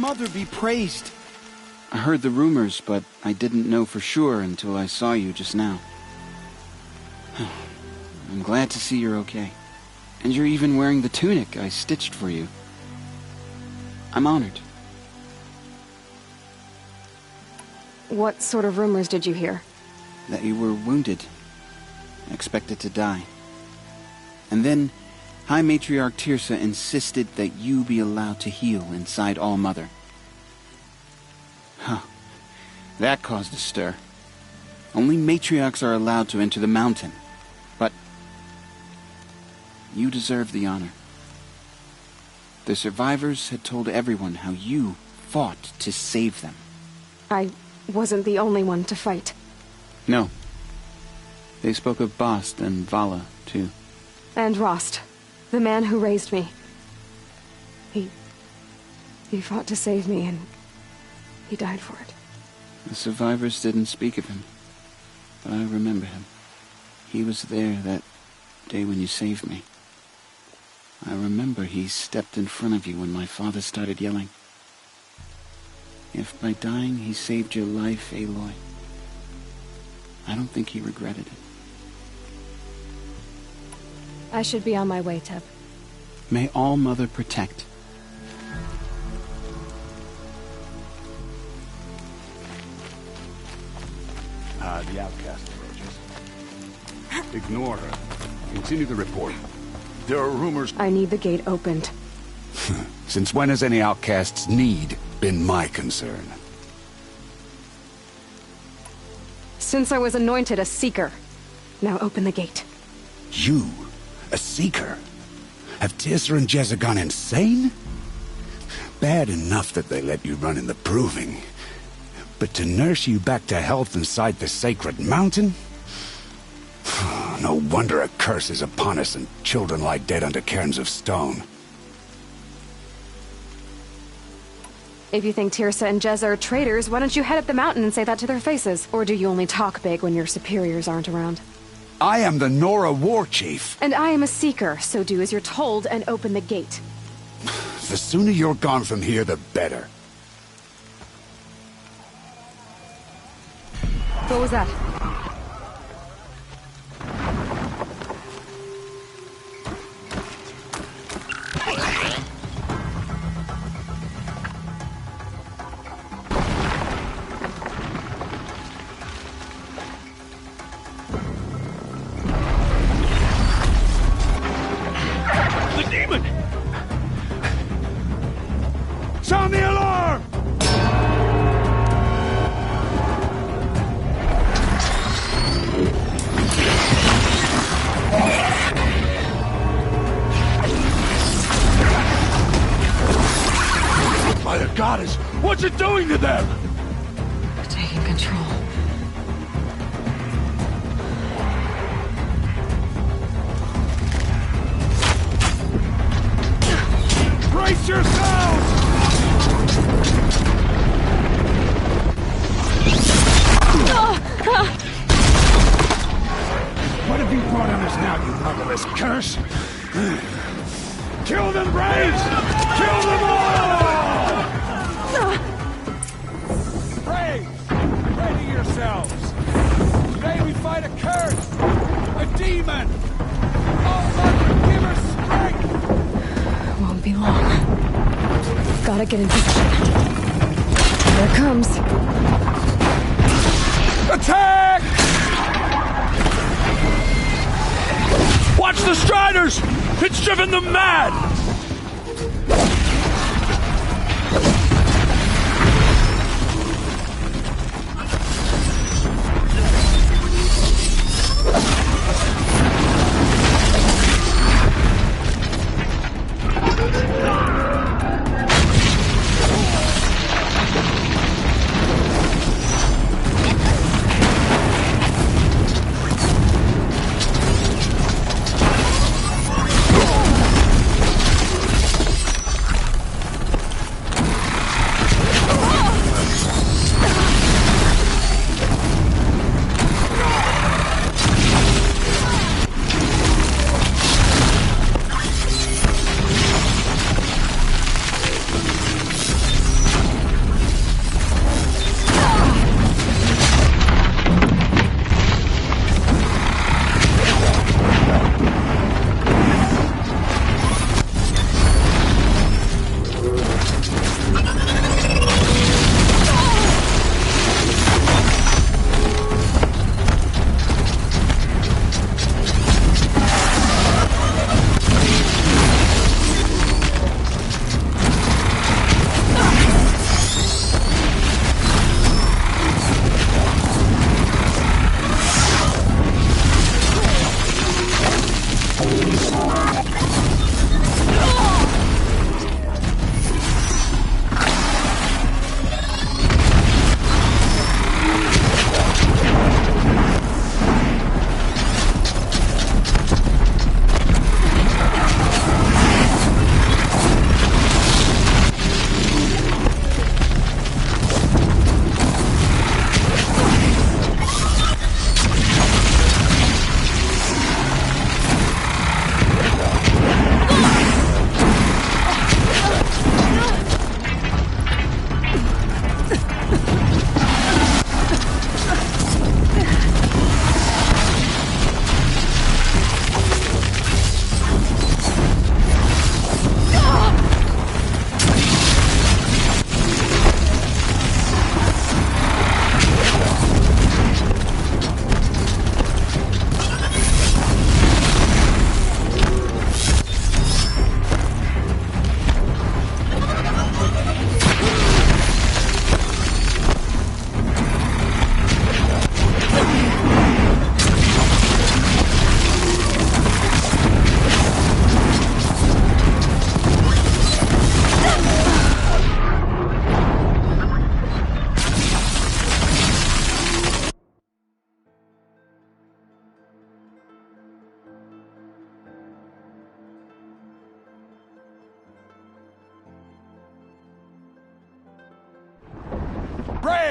mother be praised. I heard the rumors, but I didn't know for sure until I saw you just now. I'm glad to see you're okay. And you're even wearing the tunic I stitched for you. I'm honored. What sort of rumors did you hear? That you were wounded. Expected to die. And then, High Matriarch Teersa insisted that you be allowed to heal inside All-Mother. Huh. That caused a stir. Only matriarchs are allowed to enter the mountain. But you deserve the honor. The survivors had told everyone how you fought to save them. I wasn't the only one to fight. No. They spoke of Bast and Vala, too. And Rost, the man who raised me. He fought to save me, and he died for it. The survivors didn't speak of him, but I remember him. He was there that day when you saved me. I remember he stepped in front of you when my father started yelling. If by dying he saved your life, Aloy, I don't think he regretted it. I should be on my way, Teb. May All-Mother protect. The outcast approaches. Ignore her. Continue the report. There are rumors... I need the gate opened. Since when has any outcast's need been my concern? Since I was anointed a Seeker. Now open the gate. You? A Seeker? Have Teersa and Jezza gone insane? Bad enough that they let you run in the Proving. But to nurse you back to health inside the sacred mountain? No wonder a curse is upon us and children lie dead under cairns of stone. If you think Teersa and Jezza are traitors, why don't you head up the mountain and say that to their faces? Or do you only talk big when your superiors aren't around? I am the Nora War Chief. And I am a Seeker, so do as you're told and open the gate. The sooner you're gone from here, the better. What was that? The demon! Sound the alarm! By the goddess, what's it doing to them? Taking control. Brace yourselves! What have you brought on us now, you motherless curse? Kill them, Braves! Kill them all! Braves, ready yourselves! Today we fight a curse! A demon! All-Mother, give her strength! Won't be long. Gotta get in position. Here it comes. Attack! Watch the Striders! It's driven them mad!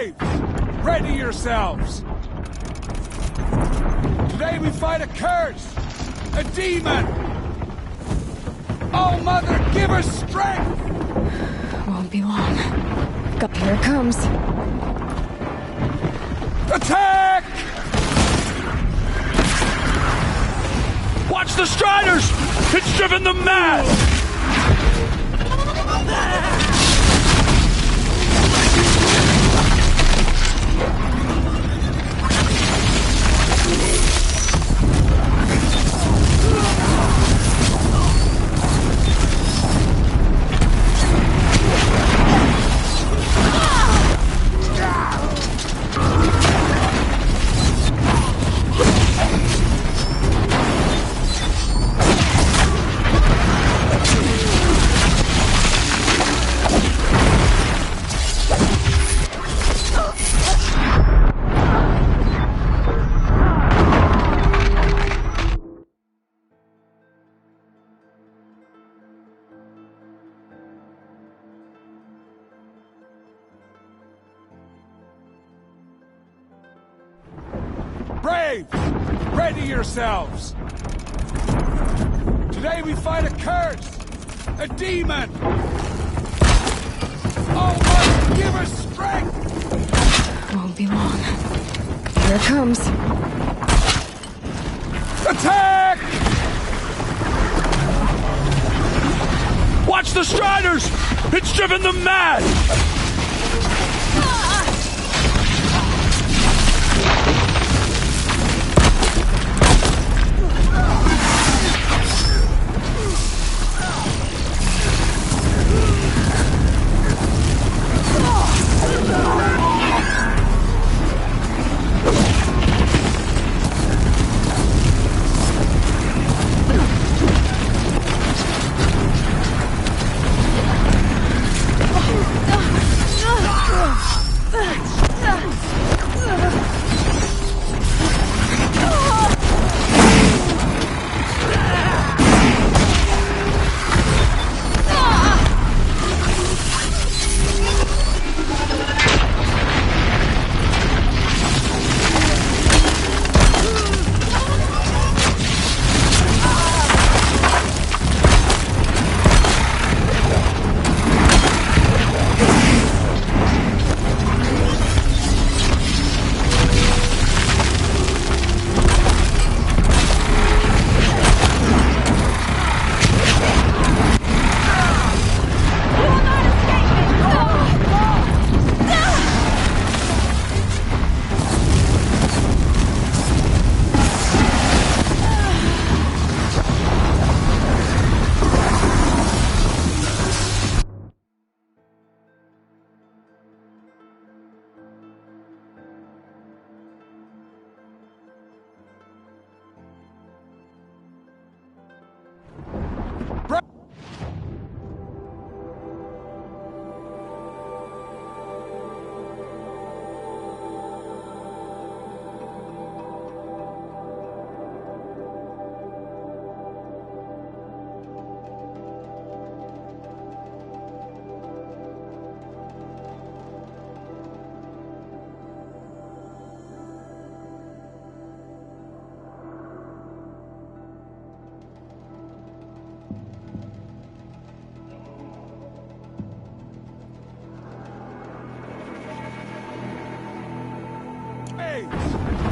Braves, ready yourselves! Today we fight a curse, a demon! Oh, Mother, give her strength! Won't be long. Here it comes. Attack! Watch the Striders! It's driven them mad! Braves, ready yourselves! Today we fight a curse, a demon! Oh, Mother, give her strength! Won't be long. Here it comes. Attack! Watch the Striders! It's driven them mad!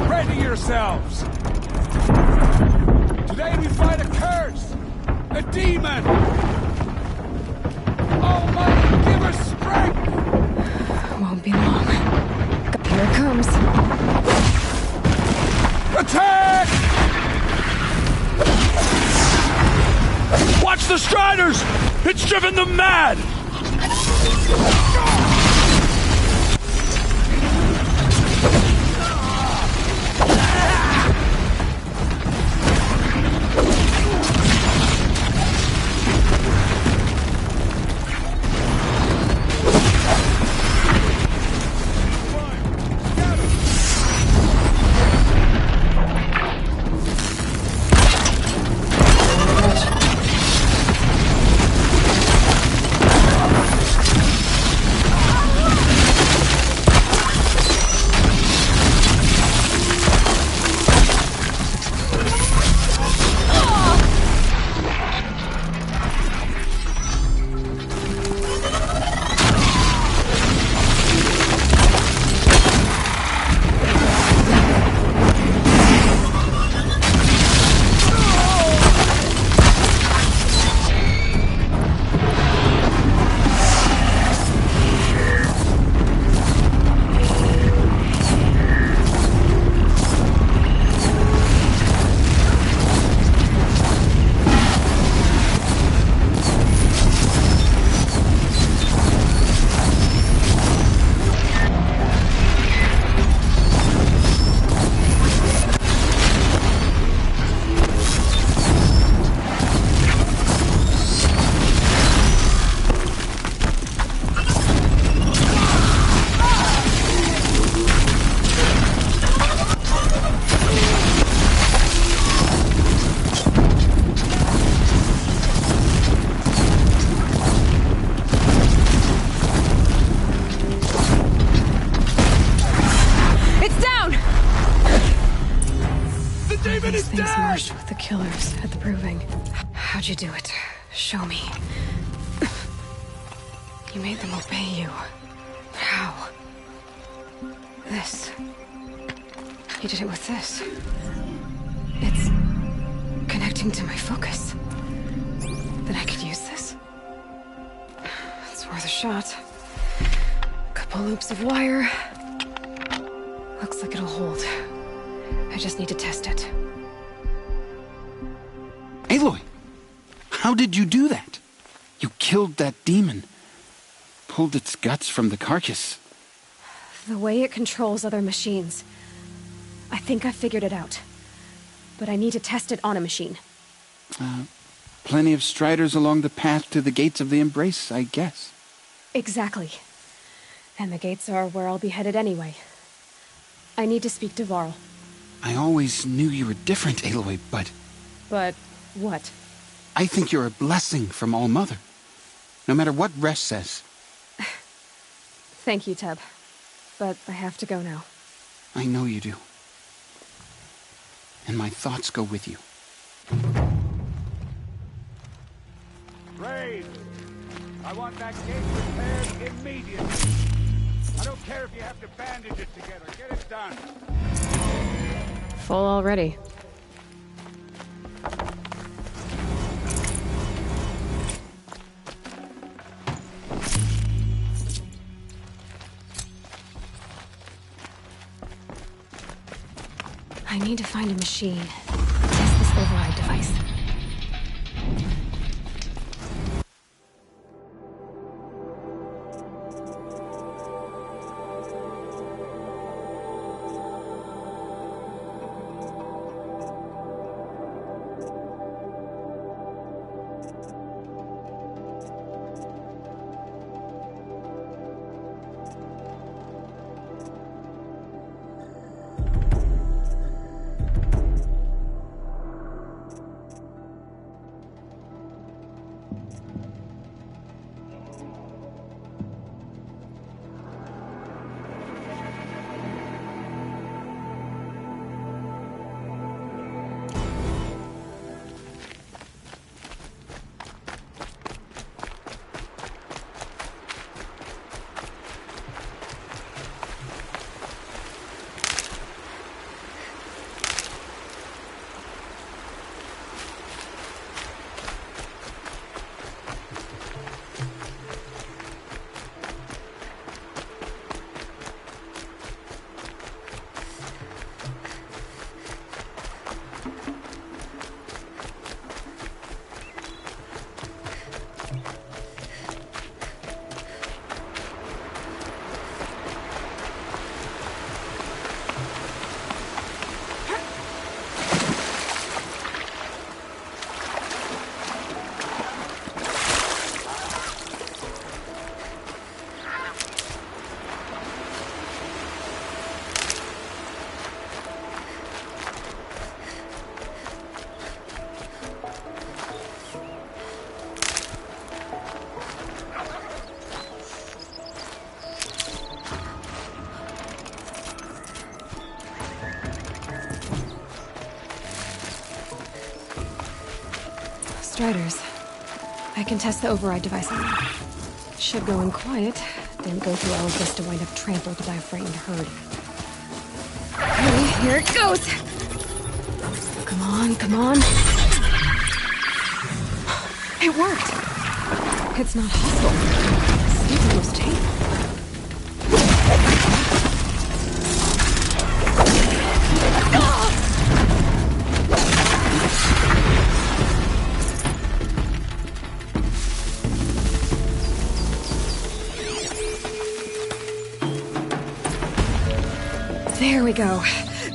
Ready yourselves! Today we fight a curse, a demon! Oh, Mother, give her strength! Won't be long. Here it comes. Attack! Watch the Striders! It's driven them mad! These things marched with the killers at the Proving. How'd you do it? Show me. You made them obey you. How? This. You did it with this. It's connecting to my focus. Then I could use this. It's worth a shot. Couple loops of wire. Looks like it'll hold. I just need to test it. Aloy! How did you do that? You killed that demon. Pulled its guts from the carcass. The way it controls other machines. I think I figured it out. But I need to test it on a machine. Plenty of striders along the path to the gates of the Embrace, I guess. Exactly. And the gates are where I'll be headed anyway. I need to speak to Varl. I always knew you were different, Aloy, but... But what? I think you're a blessing from All-Mother. No matter what Resh says. Thank you, Teb. But I have to go now. I know you do. And my thoughts go with you. Raid! I want that gate repaired immediately. I don't care if you have to bandage it together. Get it done. Full already. I need to find a machine. Test this override device. Striders. I can test the override device on them. Should go in quiet, didn't go through all of this to wind up trampled by a frightened herd. Okay, here it goes! Come on, come on. It worked! It's not hostile. It's almost tame. There we go.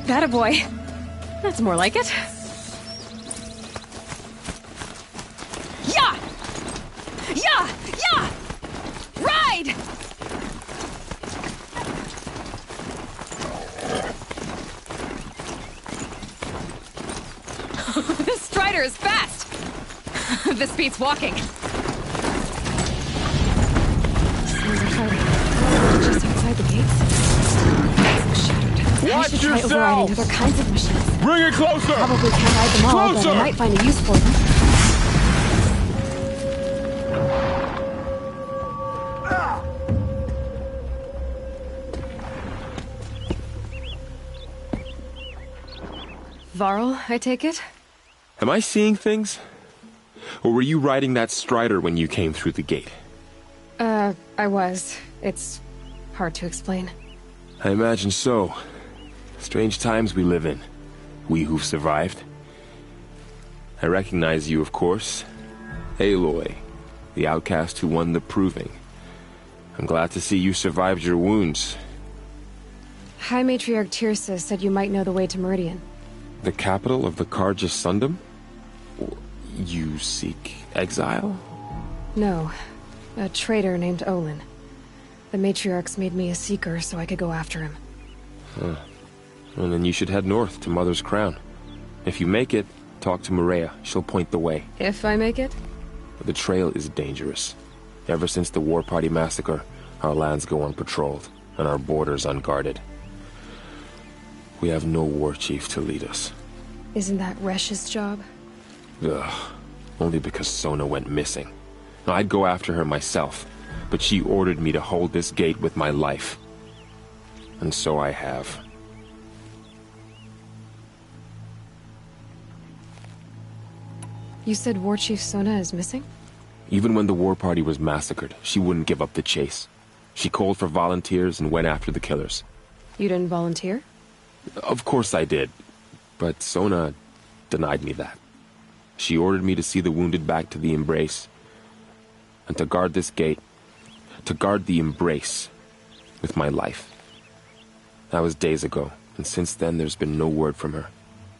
That a boy. That's more like it. Yeah! Yeah! Yeah! Ride! This Strider is fast! This beats walking. Sounds like fighting. Just outside the gates. It's shattered. I should try overriding other kinds of machines. Bring it closer! Probably can't ride them all, but I might find a use for them. Varl, I take it? Am I seeing things? Or were you riding that Strider when you came through the gate? I was. It's hard to explain. I imagine so. Strange times we live in. We who've survived. I recognize you, of course. Aloy, the outcast who won the Proving. I'm glad to see you survived your wounds. High Matriarch Tirsa said you might know the way to Meridian. The capital of the Carja Sundom? You seek exile? No. A traitor named Olin. The Matriarchs made me a seeker so I could go after him. Huh. Well, then you should head north to Mother's Crown. If you make it, talk to Maria. She'll point the way. If I make it? The trail is dangerous. Ever since the War Party massacre, our lands go unpatrolled, and our borders unguarded. We have no war chief to lead us. Isn't that Resh's job? Ugh. Only because Sona went missing. I'd go after her myself, but she ordered me to hold this gate with my life. And so I have. You said War Chief Sona is missing? Even when the War Party was massacred, she wouldn't give up the chase. She called for volunteers and went after the killers. You didn't volunteer? Of course I did, but Sona denied me that. She ordered me to see the wounded back to the Embrace, and to guard this gate, to guard the Embrace with my life. That was days ago, and since then there's been no word from her.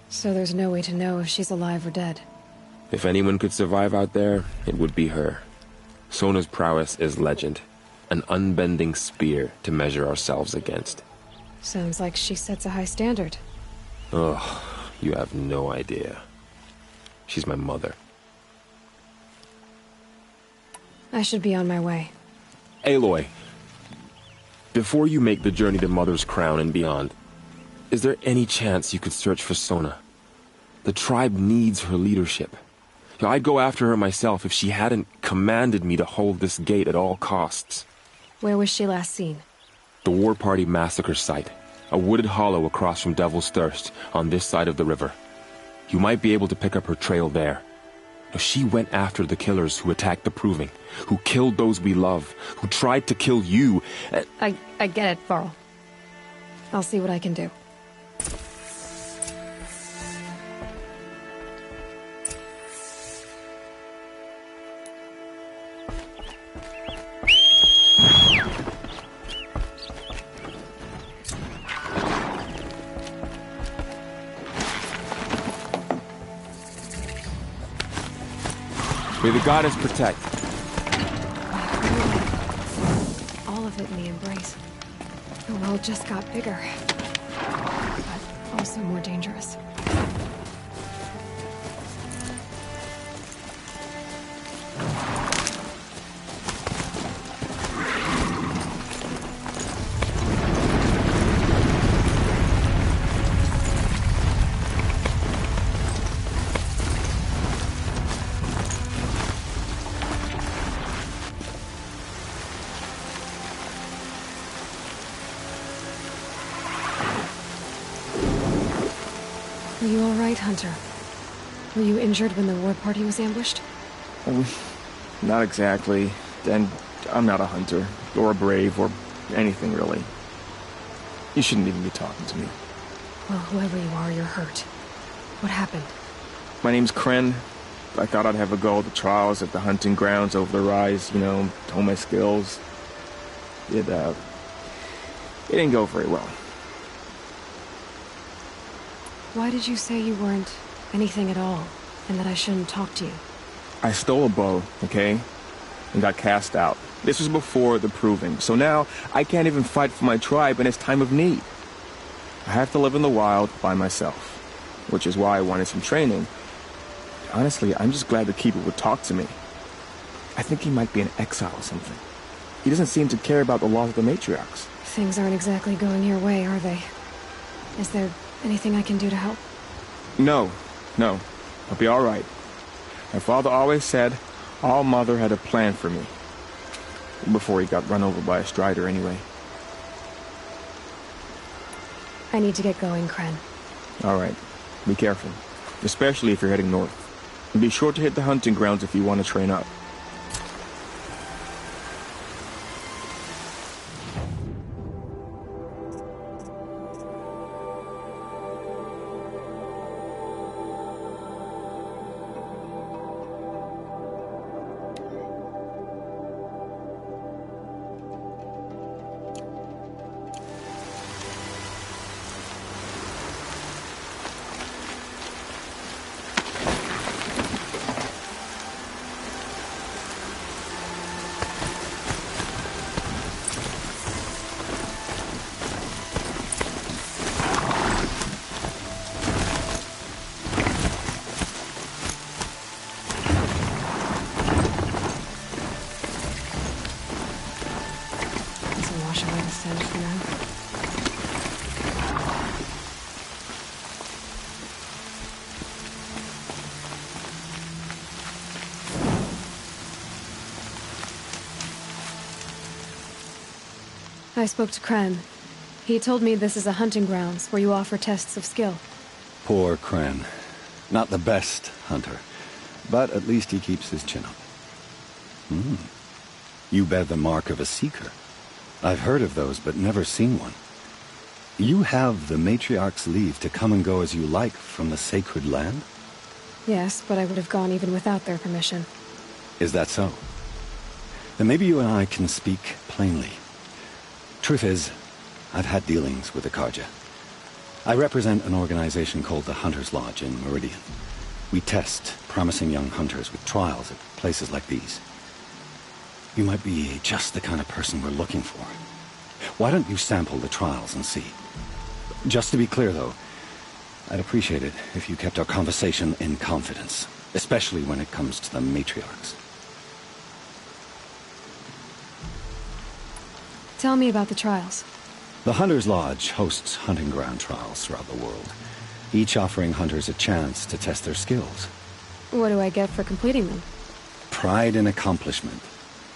So there's no way to know if she's alive or dead. If anyone could survive out there, it would be her. Sona's prowess is legend, an unbending spear to measure ourselves against. Sounds like she sets a high standard. Ugh, you have no idea. She's my mother. I should be on my way. Aloy, before you make the journey to Mother's Crown and beyond, is there any chance you could search for Sona? The tribe needs her leadership. I'd go after her myself if she hadn't commanded me to hold this gate at all costs. Where was she last seen? The War Party massacre site. A wooded hollow across from Devil's Thirst, on this side of the river. You might be able to pick up her trail there. She went after the killers who attacked the Proving, who killed those we love, who tried to kill you. I get it, Varl. I'll see what I can do. May the goddess protect. All of it in the Embrace. The world just got bigger. But also more dangerous. Are you all right, Hunter? Were you injured when the War Party was ambushed? Not exactly. And I'm not a hunter, or a brave, or anything really. You shouldn't even be talking to me. Well, whoever you are, you're hurt. What happened? My name's Kren. I thought I'd have a go at the trials at the hunting grounds over the rise, you know, hone my skills. It didn't go very well. Why did you say you weren't anything at all, and that I shouldn't talk to you? I stole a bow, okay? And got cast out. This was before the Proving, so now I can't even fight for my tribe in its time of need. I have to live in the wild by myself, which is why I wanted some training. Honestly, I'm just glad the Keeper would talk to me. I think he might be in exile or something. He doesn't seem to care about the laws of the Matriarchs. Things aren't exactly going your way, are they? Is there anything I can do to help? No. I'll be all right. My father always said All Mother had a plan for me. Before he got run over by a strider, anyway. I need to get going, Kren. All right. Be careful. Especially if you're heading north. And be sure to hit the hunting grounds if you want to train up. I spoke to Kren. He told me this is a hunting grounds where you offer tests of skill. Poor Kren. Not the best hunter, but at least he keeps his chin up. You bear the mark of a seeker. I've heard of those, but never seen one. You have the Matriarch's leave to come and go as you like from the sacred land? Yes, but I would have gone even without their permission. Is that so? Then maybe you and I can speak plainly. Truth is, I've had dealings with the Carja. I represent an organization called the Hunter's Lodge in Meridian. We test promising young hunters with trials at places like these. You might be just the kind of person we're looking for. Why don't you sample the trials and see? Just to be clear, though, I'd appreciate it if you kept our conversation in confidence, especially when it comes to the Matriarchs. Tell me about the trials. The Hunter's Lodge hosts hunting ground trials throughout the world, each offering hunters a chance to test their skills. What do I get for completing them? Pride in accomplishment,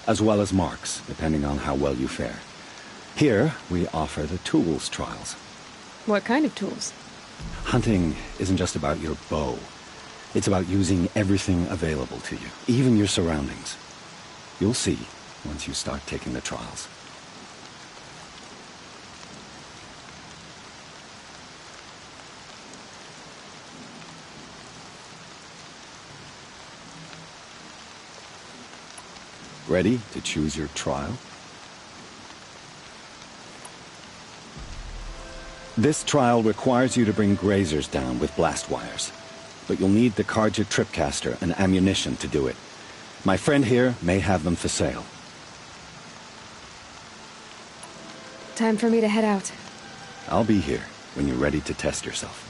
as well as marks, depending on how well you fare. Here, we offer the tools trials. What kind of tools? Hunting isn't just about your bow. It's about using everything available to you, even your surroundings. You'll see once you start taking the trials. Ready to choose your trial? This trial requires you to bring grazers down with blast wires. But you'll need the Carja Tripcaster and ammunition to do it. My friend here may have them for sale. Time for me to head out. I'll be here when you're ready to test yourself.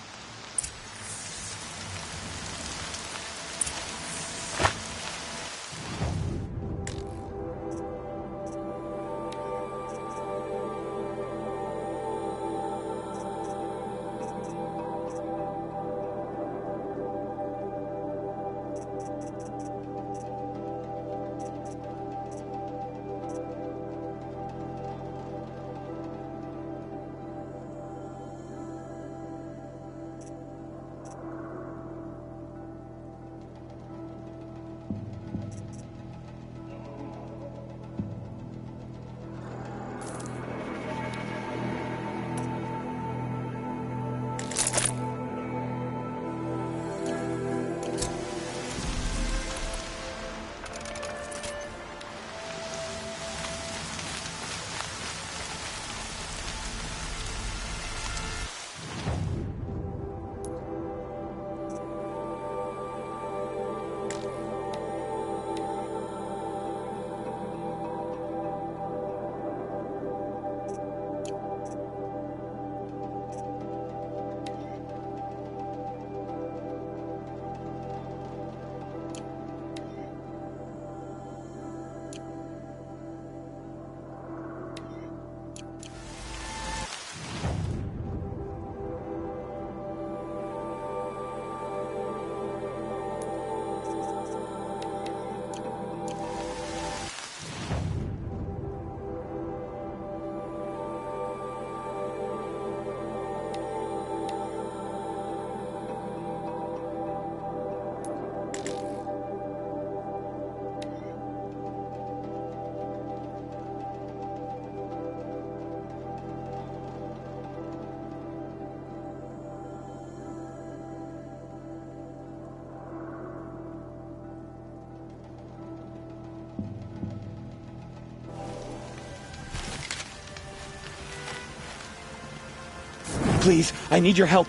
Please, I need your help.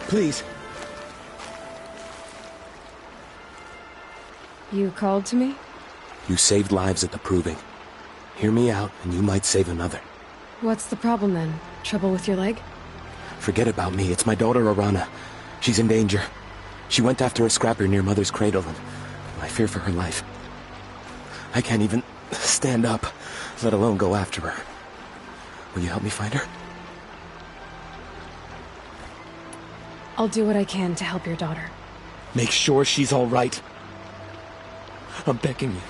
Please. You called to me? You saved lives at the Proving. Hear me out, and you might save another. What's the problem then? Trouble with your leg? Forget about me. It's my daughter, Arana. She's in danger. She went after a scrapper near Mother's cradle, and I fear for her life. I can't even stand up, let alone go after her. Will you help me find her? I'll do what I can to help your daughter. Make sure she's all right. I'm begging you.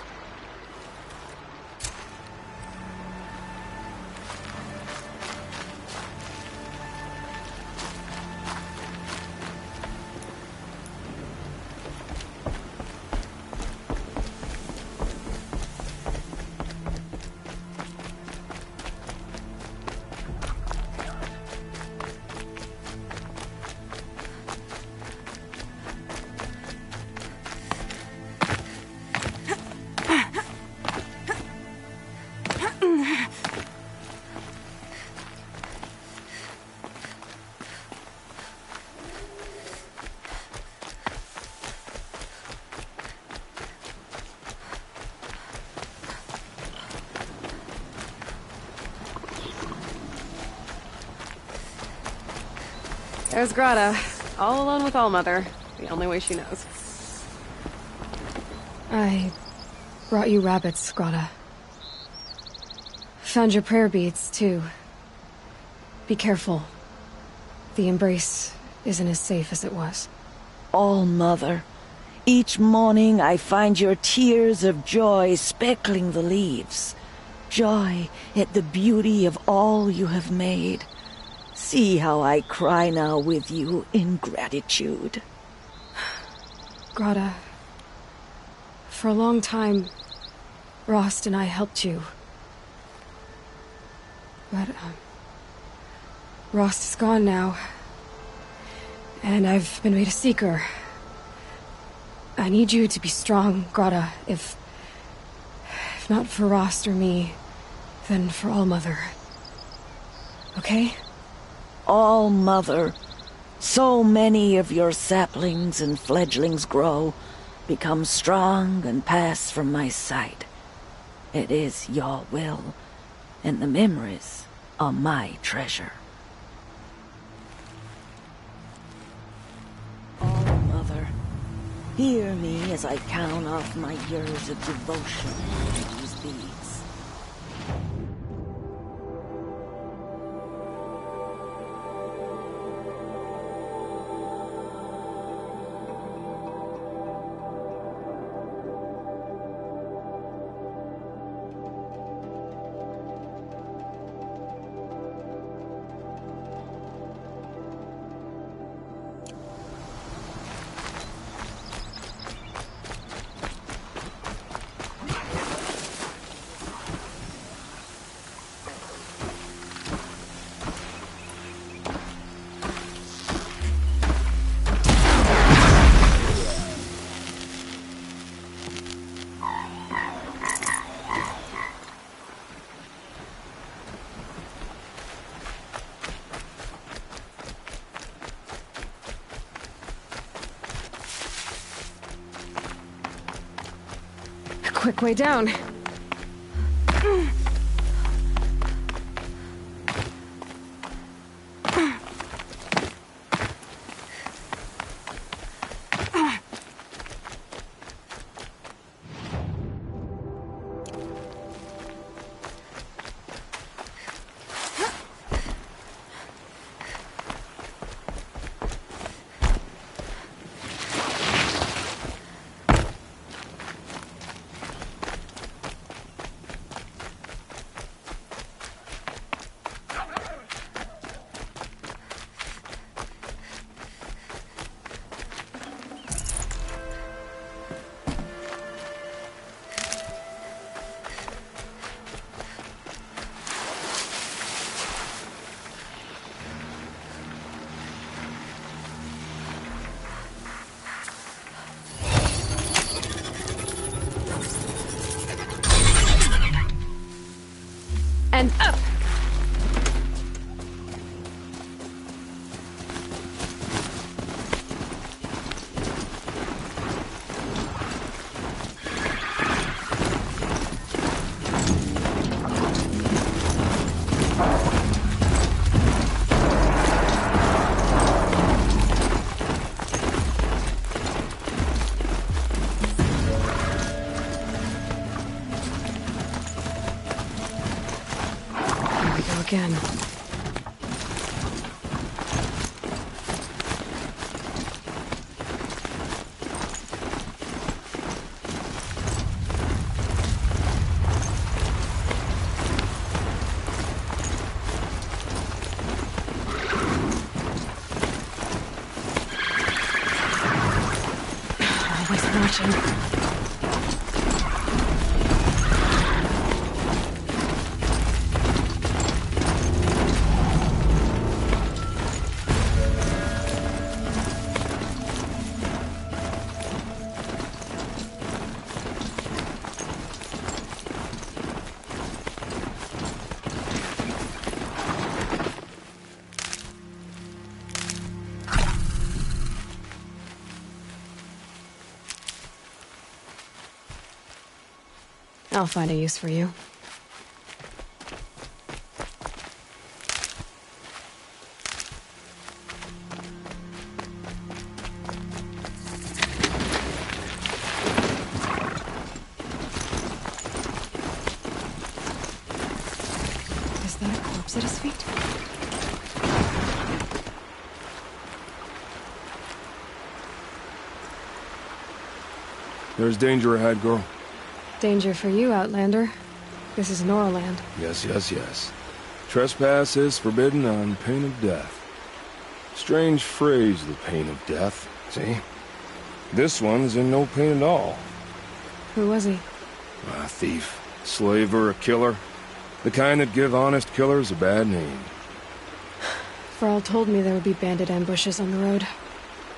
There's Grata, all alone with Allmother, the only way she knows. I brought you rabbits, Grata. Found your prayer beads, too. Be careful. The embrace isn't as safe as it was. All-Mother, each morning I find your tears of joy speckling the leaves. Joy at the beauty of all you have made. See how I cry now with you in gratitude. Grata, for a long time, Rost and I helped you. But, Rost is gone now. And I've been made a seeker. I need you to be strong, Grata. If not for Rost or me, then for All-Mother. Okay? All-Mother, so many of your saplings and fledglings grow, become strong and pass from my sight. It is your will, and the memories are my treasure. All-Mother, hear me as I count off my years of devotion to these beads. Quick way down. and up! Again. Always watching. I'll find a use for you. Is that a corpse at his feet? There's danger ahead, girl. Danger for you, Outlander. This is Norland. Yes, yes, yes. Trespass is forbidden on pain of death. Strange phrase, the pain of death. See? This one's in no pain at all. Who was he? A thief, slaver, a killer. The kind that give honest killers a bad name. Thrall told me there would be bandit ambushes on the road.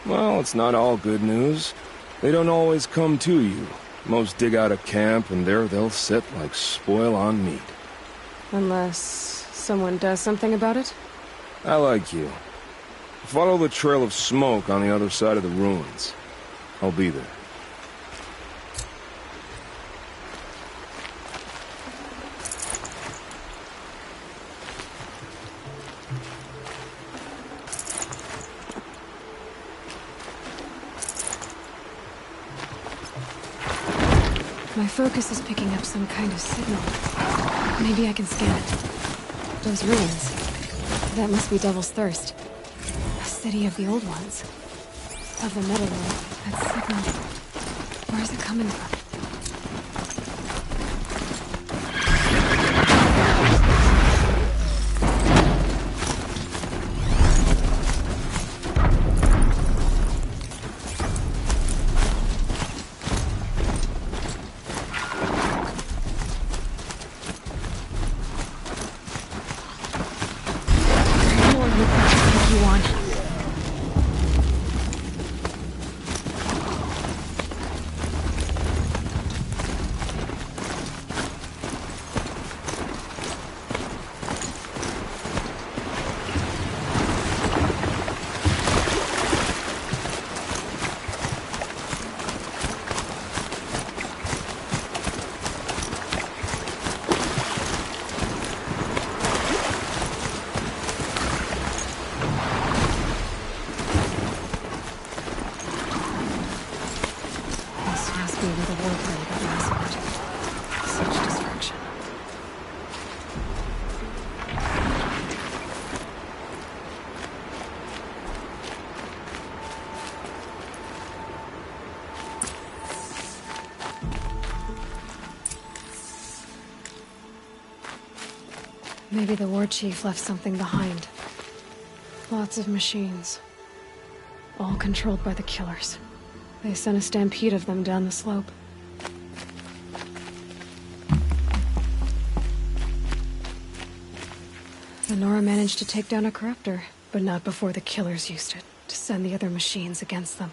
Well, it's not all good news. They don't always come to you. Most dig out a camp, and there they'll sit like spoil on meat. Unless someone does something about it? I like you. Follow the trail of smoke on the other side of the ruins. I'll be there. My focus is picking up some kind of signal. Maybe I can scan it. Those ruins. That must be Devil's Thirst. A city of the old ones. Of the Metal World. That signal. Where is it coming from? Maybe the war chief left something behind. Lots of machines. All controlled by the killers. They sent a stampede of them down the slope. The Nora managed to take down a corruptor, but not before the killers used it to send the other machines against them.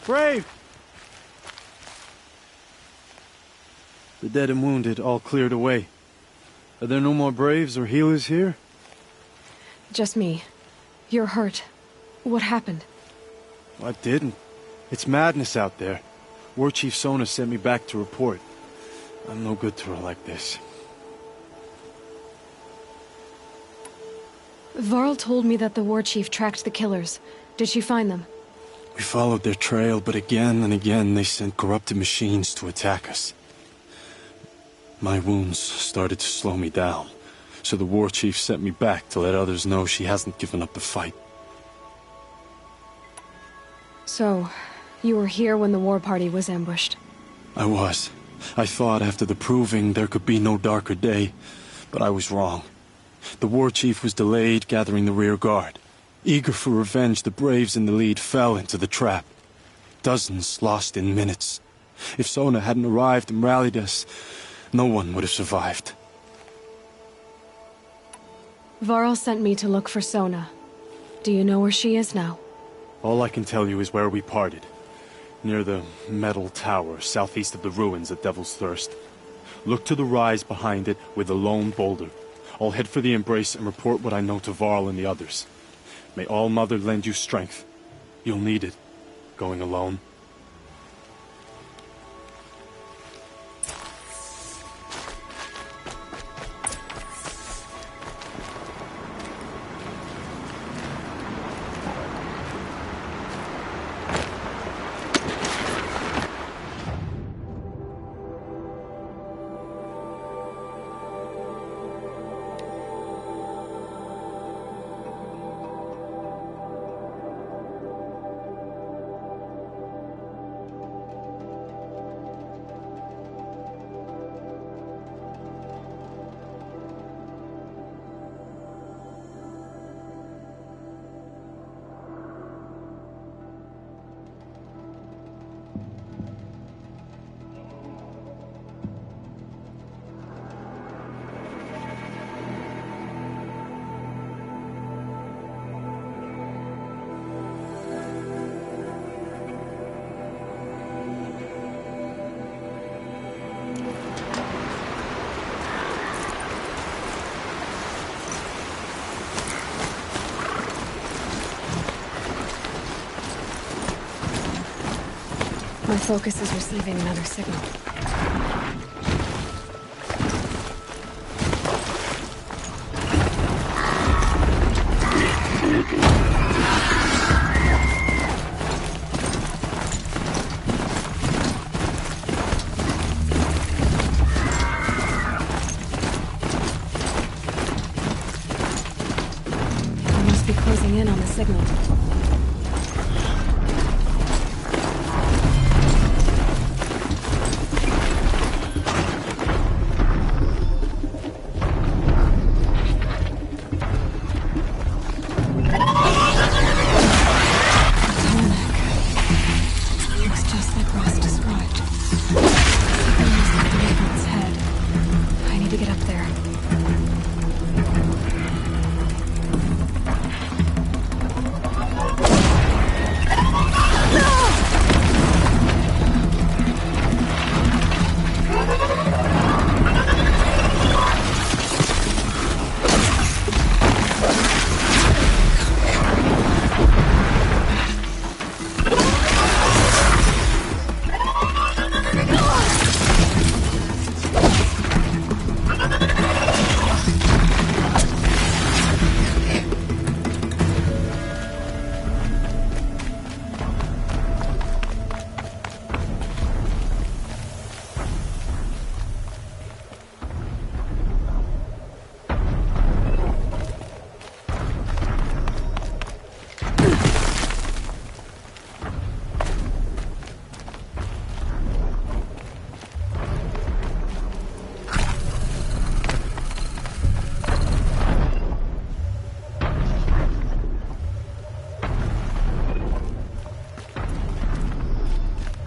Brave! The dead and wounded all cleared away. Are there no more Braves or healers here? Just me. You're hurt. What happened? I didn't. It's madness out there. War Chief Sona sent me back to report. I'm no good to her like this. Varl told me that the War Chief tracked the killers. Did she find them? We followed their trail, but again and again they sent corrupted machines to attack us. My wounds started to slow me down, so the War Chief sent me back to let others know she hasn't given up the fight. So, you were here when the war party was ambushed? I was. I thought after the proving there could be no darker day, but I was wrong. The War Chief was delayed gathering the rear guard. Eager for revenge, the Braves in the lead fell into the trap. Dozens lost in minutes. If Sona hadn't arrived and rallied us, no one would have survived. Varl sent me to look for Sona. Do you know where she is now? All I can tell you is where we parted. Near the metal tower, southeast of the ruins at Devil's Thirst. Look to the rise behind it with a lone boulder. I'll head for the Embrace and report what I know to Varl and the others. May All Mother lend you strength. You'll need it, going alone. My focus is receiving another signal. I must be closing in on the signal.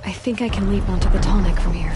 I think I can leap onto the tonic from here.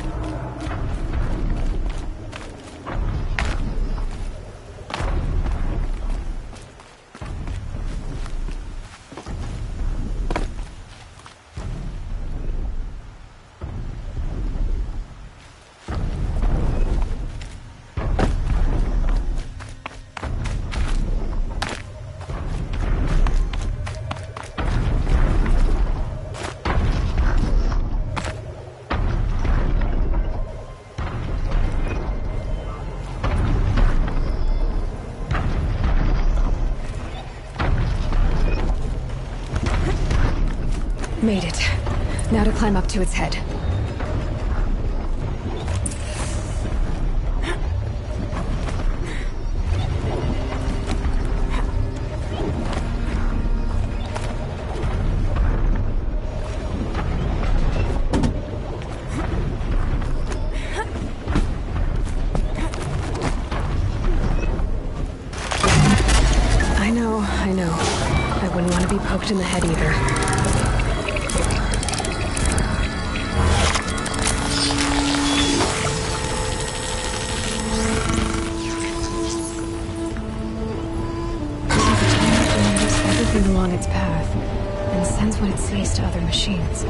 Made it. Now to climb up to its head. I know. I wouldn't want to be poked in the head either. Everything along its path, and sends what it sees to other machines.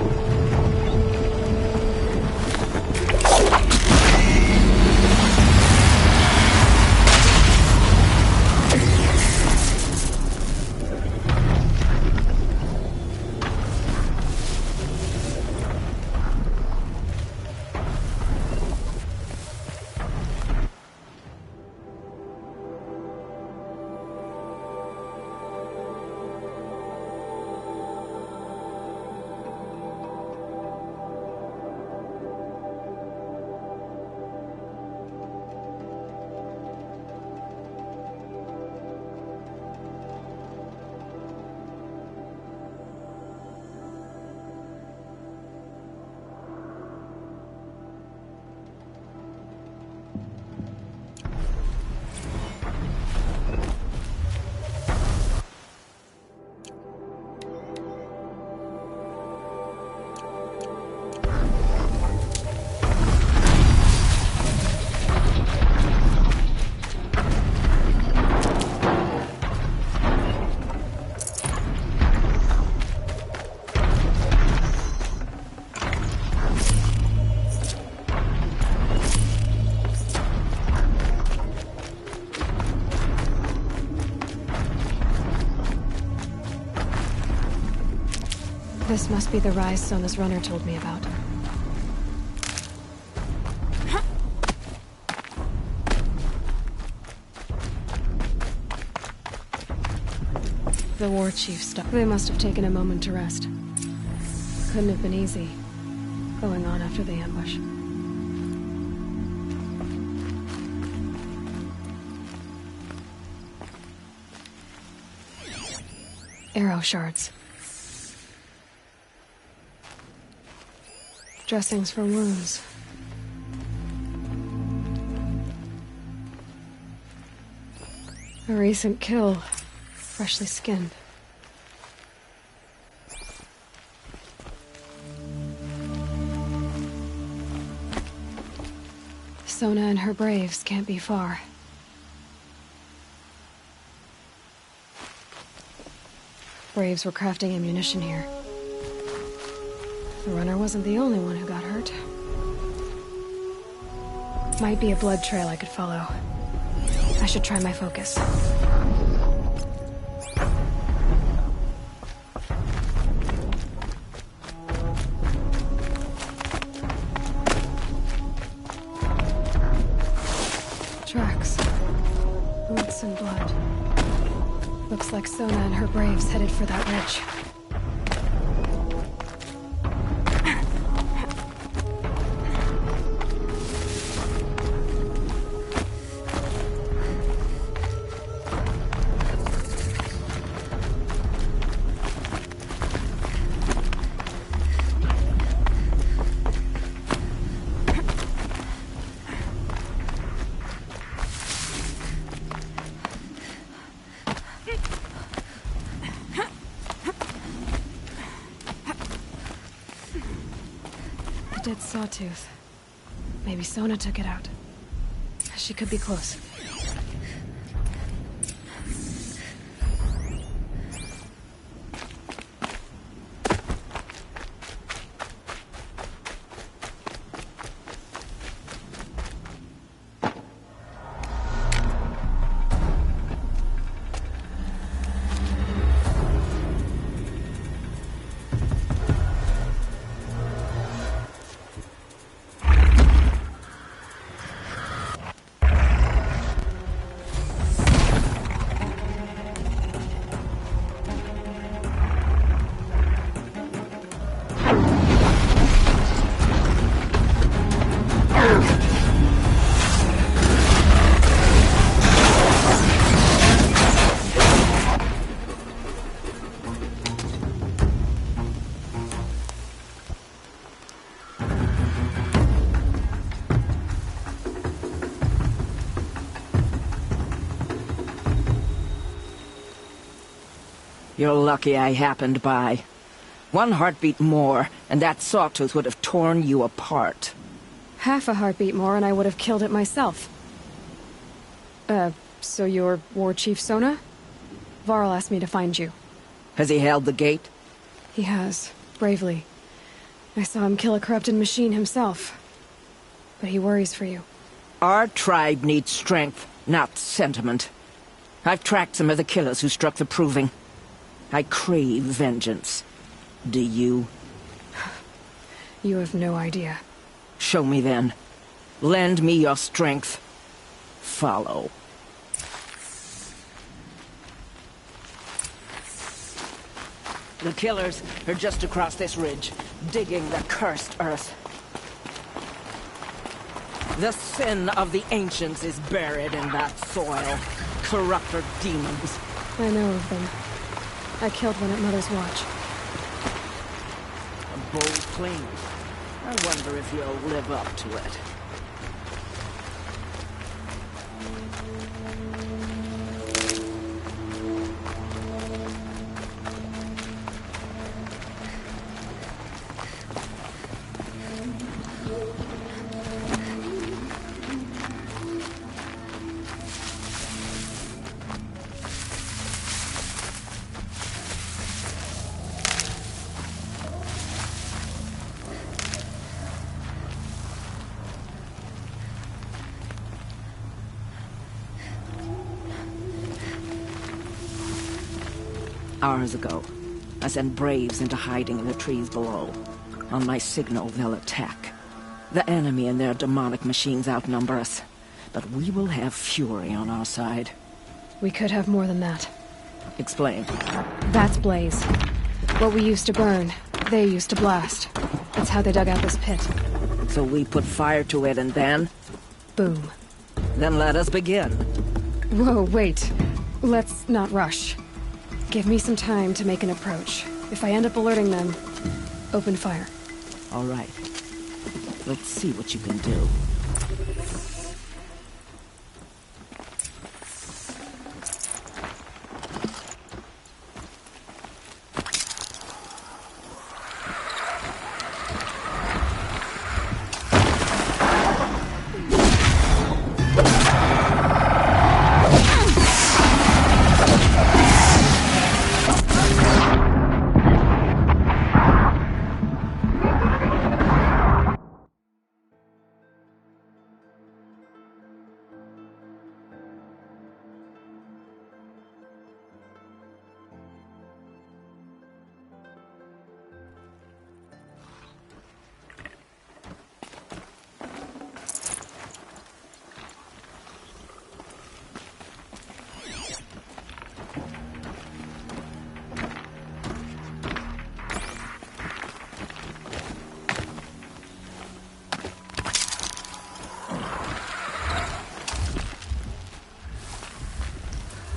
This must be the rise Sona's runner told me about. The war chief stuff. They must have taken a moment to rest. Couldn't have been easy, going on after the ambush. Arrow shards. Dressings for wounds. A recent kill, freshly skinned. Sona and her braves can't be far. Braves were crafting ammunition here. The runner wasn't the only one who got hurt. Might be a blood trail I could follow. I should try my focus. Tracks. Boots and blood. Looks like Sona and her braves headed for that ridge. Dead sawtooth. Maybe Sona took it out. She could be close. You're lucky I happened by. One heartbeat more, and that sawtooth would have torn you apart. Half a heartbeat more and I would have killed it myself. So you're War Chief Sona? Varl asked me to find you. Has he held the gate? He has, bravely. I saw him kill a corrupted machine himself. But he worries for you. Our tribe needs strength, not sentiment. I've tracked some of the killers who struck the Proving. I crave vengeance. Do you? You have no idea. Show me then. Lend me your strength. Follow. The killers are just across this ridge, digging the cursed earth. The sin of the ancients is buried in that soil. Corrupter demons. I know of them. I killed one at Mother's Watch. A bold claim. I wonder if you'll live up to it. Hours ago, I sent Braves into hiding in the trees below. On my signal, they'll attack. The enemy and their demonic machines outnumber us, but we will have fury on our side. We could have more than that. Explain. That's Blaze. What we used to burn, they used to blast. That's how they dug out this pit. So we put fire to it and then? Boom. Then let us begin. Whoa, wait. Let's not rush. Give me some time to make an approach. If I end up alerting them, open fire. All right. Let's see what you can do.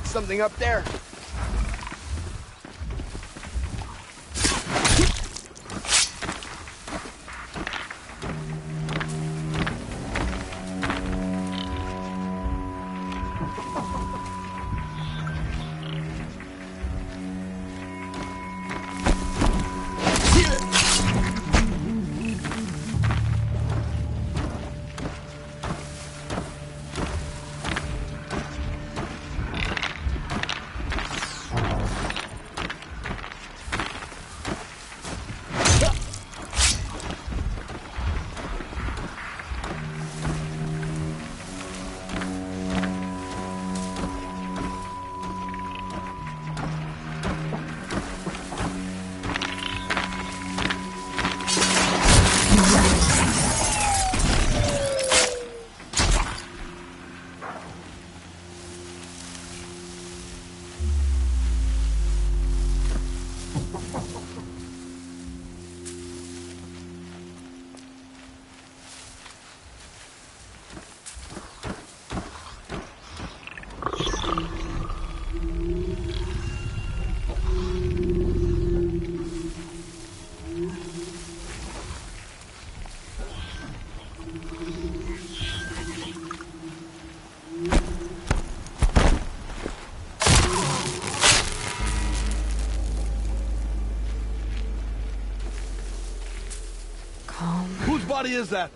Something up there. body is that?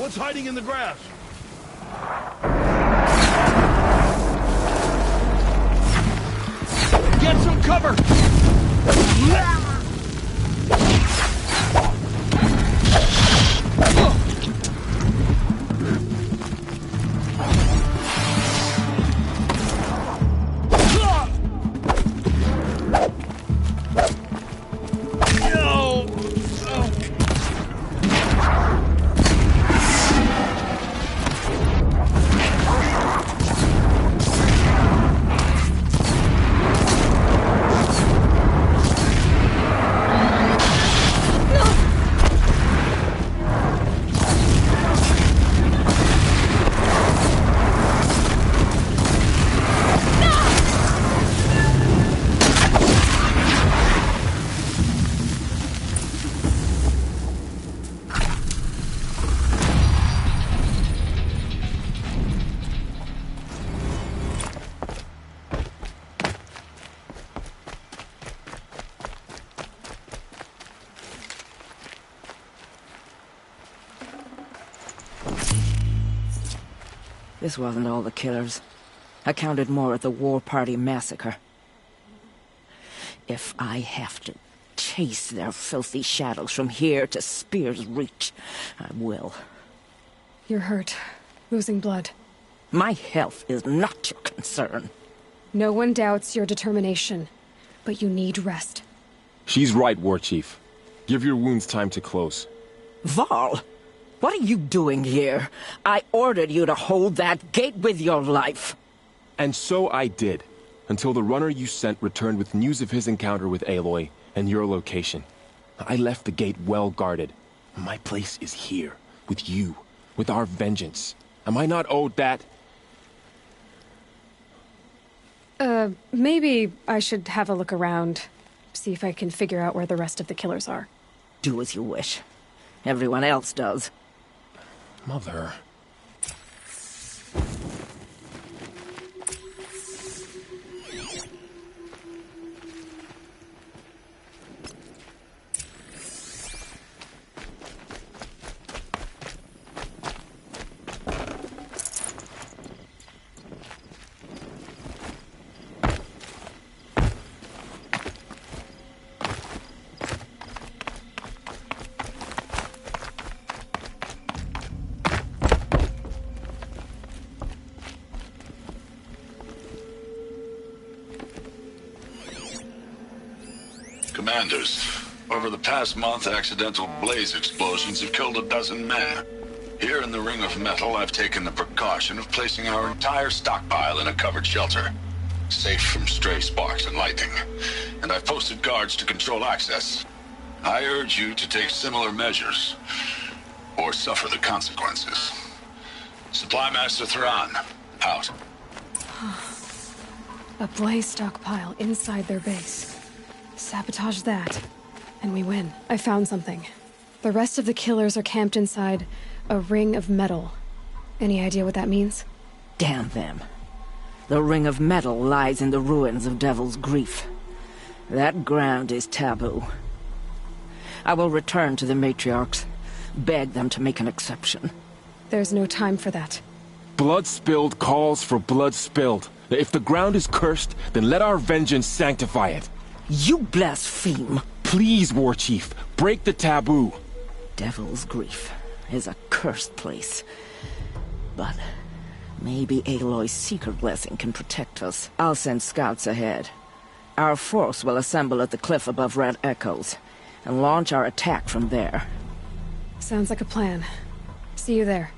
What's hiding in the grass? Get some cover! This wasn't all the killers. I counted more at the War Party massacre. If I have to chase their filthy shadows from here to Spear's Reach, I will. You're hurt. Losing blood. My health is not your concern. No one doubts your determination, but you need rest. She's right, War Chief. Give your wounds time to close. Varl! What are you doing here? I ordered you to hold that gate with your life. And so I did, until the runner you sent returned with news of his encounter with Aloy and your location. I left the gate well guarded. My place is here, with you, with our vengeance. Am I not owed that? Maybe I should have a look around, see if I can figure out where the rest of the killers are. Do as you wish. Everyone else does. Mother... Commanders, over the past month, accidental blaze explosions have killed 12 men. Here in the Ring of Metal, I've taken the precaution of placing our entire stockpile in a covered shelter, safe from stray sparks and lightning. And I've posted guards to control access. I urge you to take similar measures, or suffer the consequences. Supply Master Thrawn, out. A blaze stockpile inside their base. Sabotage that, and we win. I found something. The rest of the killers are camped inside a ring of metal. Any idea what that means? Damn them. The Ring of Metal lies in the ruins of Devil's Grief. That ground is taboo. I will return to the matriarchs, beg them to make an exception. There's no time for that. Blood spilled calls for blood spilled. If the ground is cursed, then let our vengeance sanctify it. You blaspheme! Please, War Chief, break the taboo. Devil's Grief is a cursed place. But maybe Aloy's Seeker blessing can protect us. I'll send scouts ahead. Our force will assemble at the cliff above Red Echoes, and launch our attack from there. Sounds like a plan. See you there.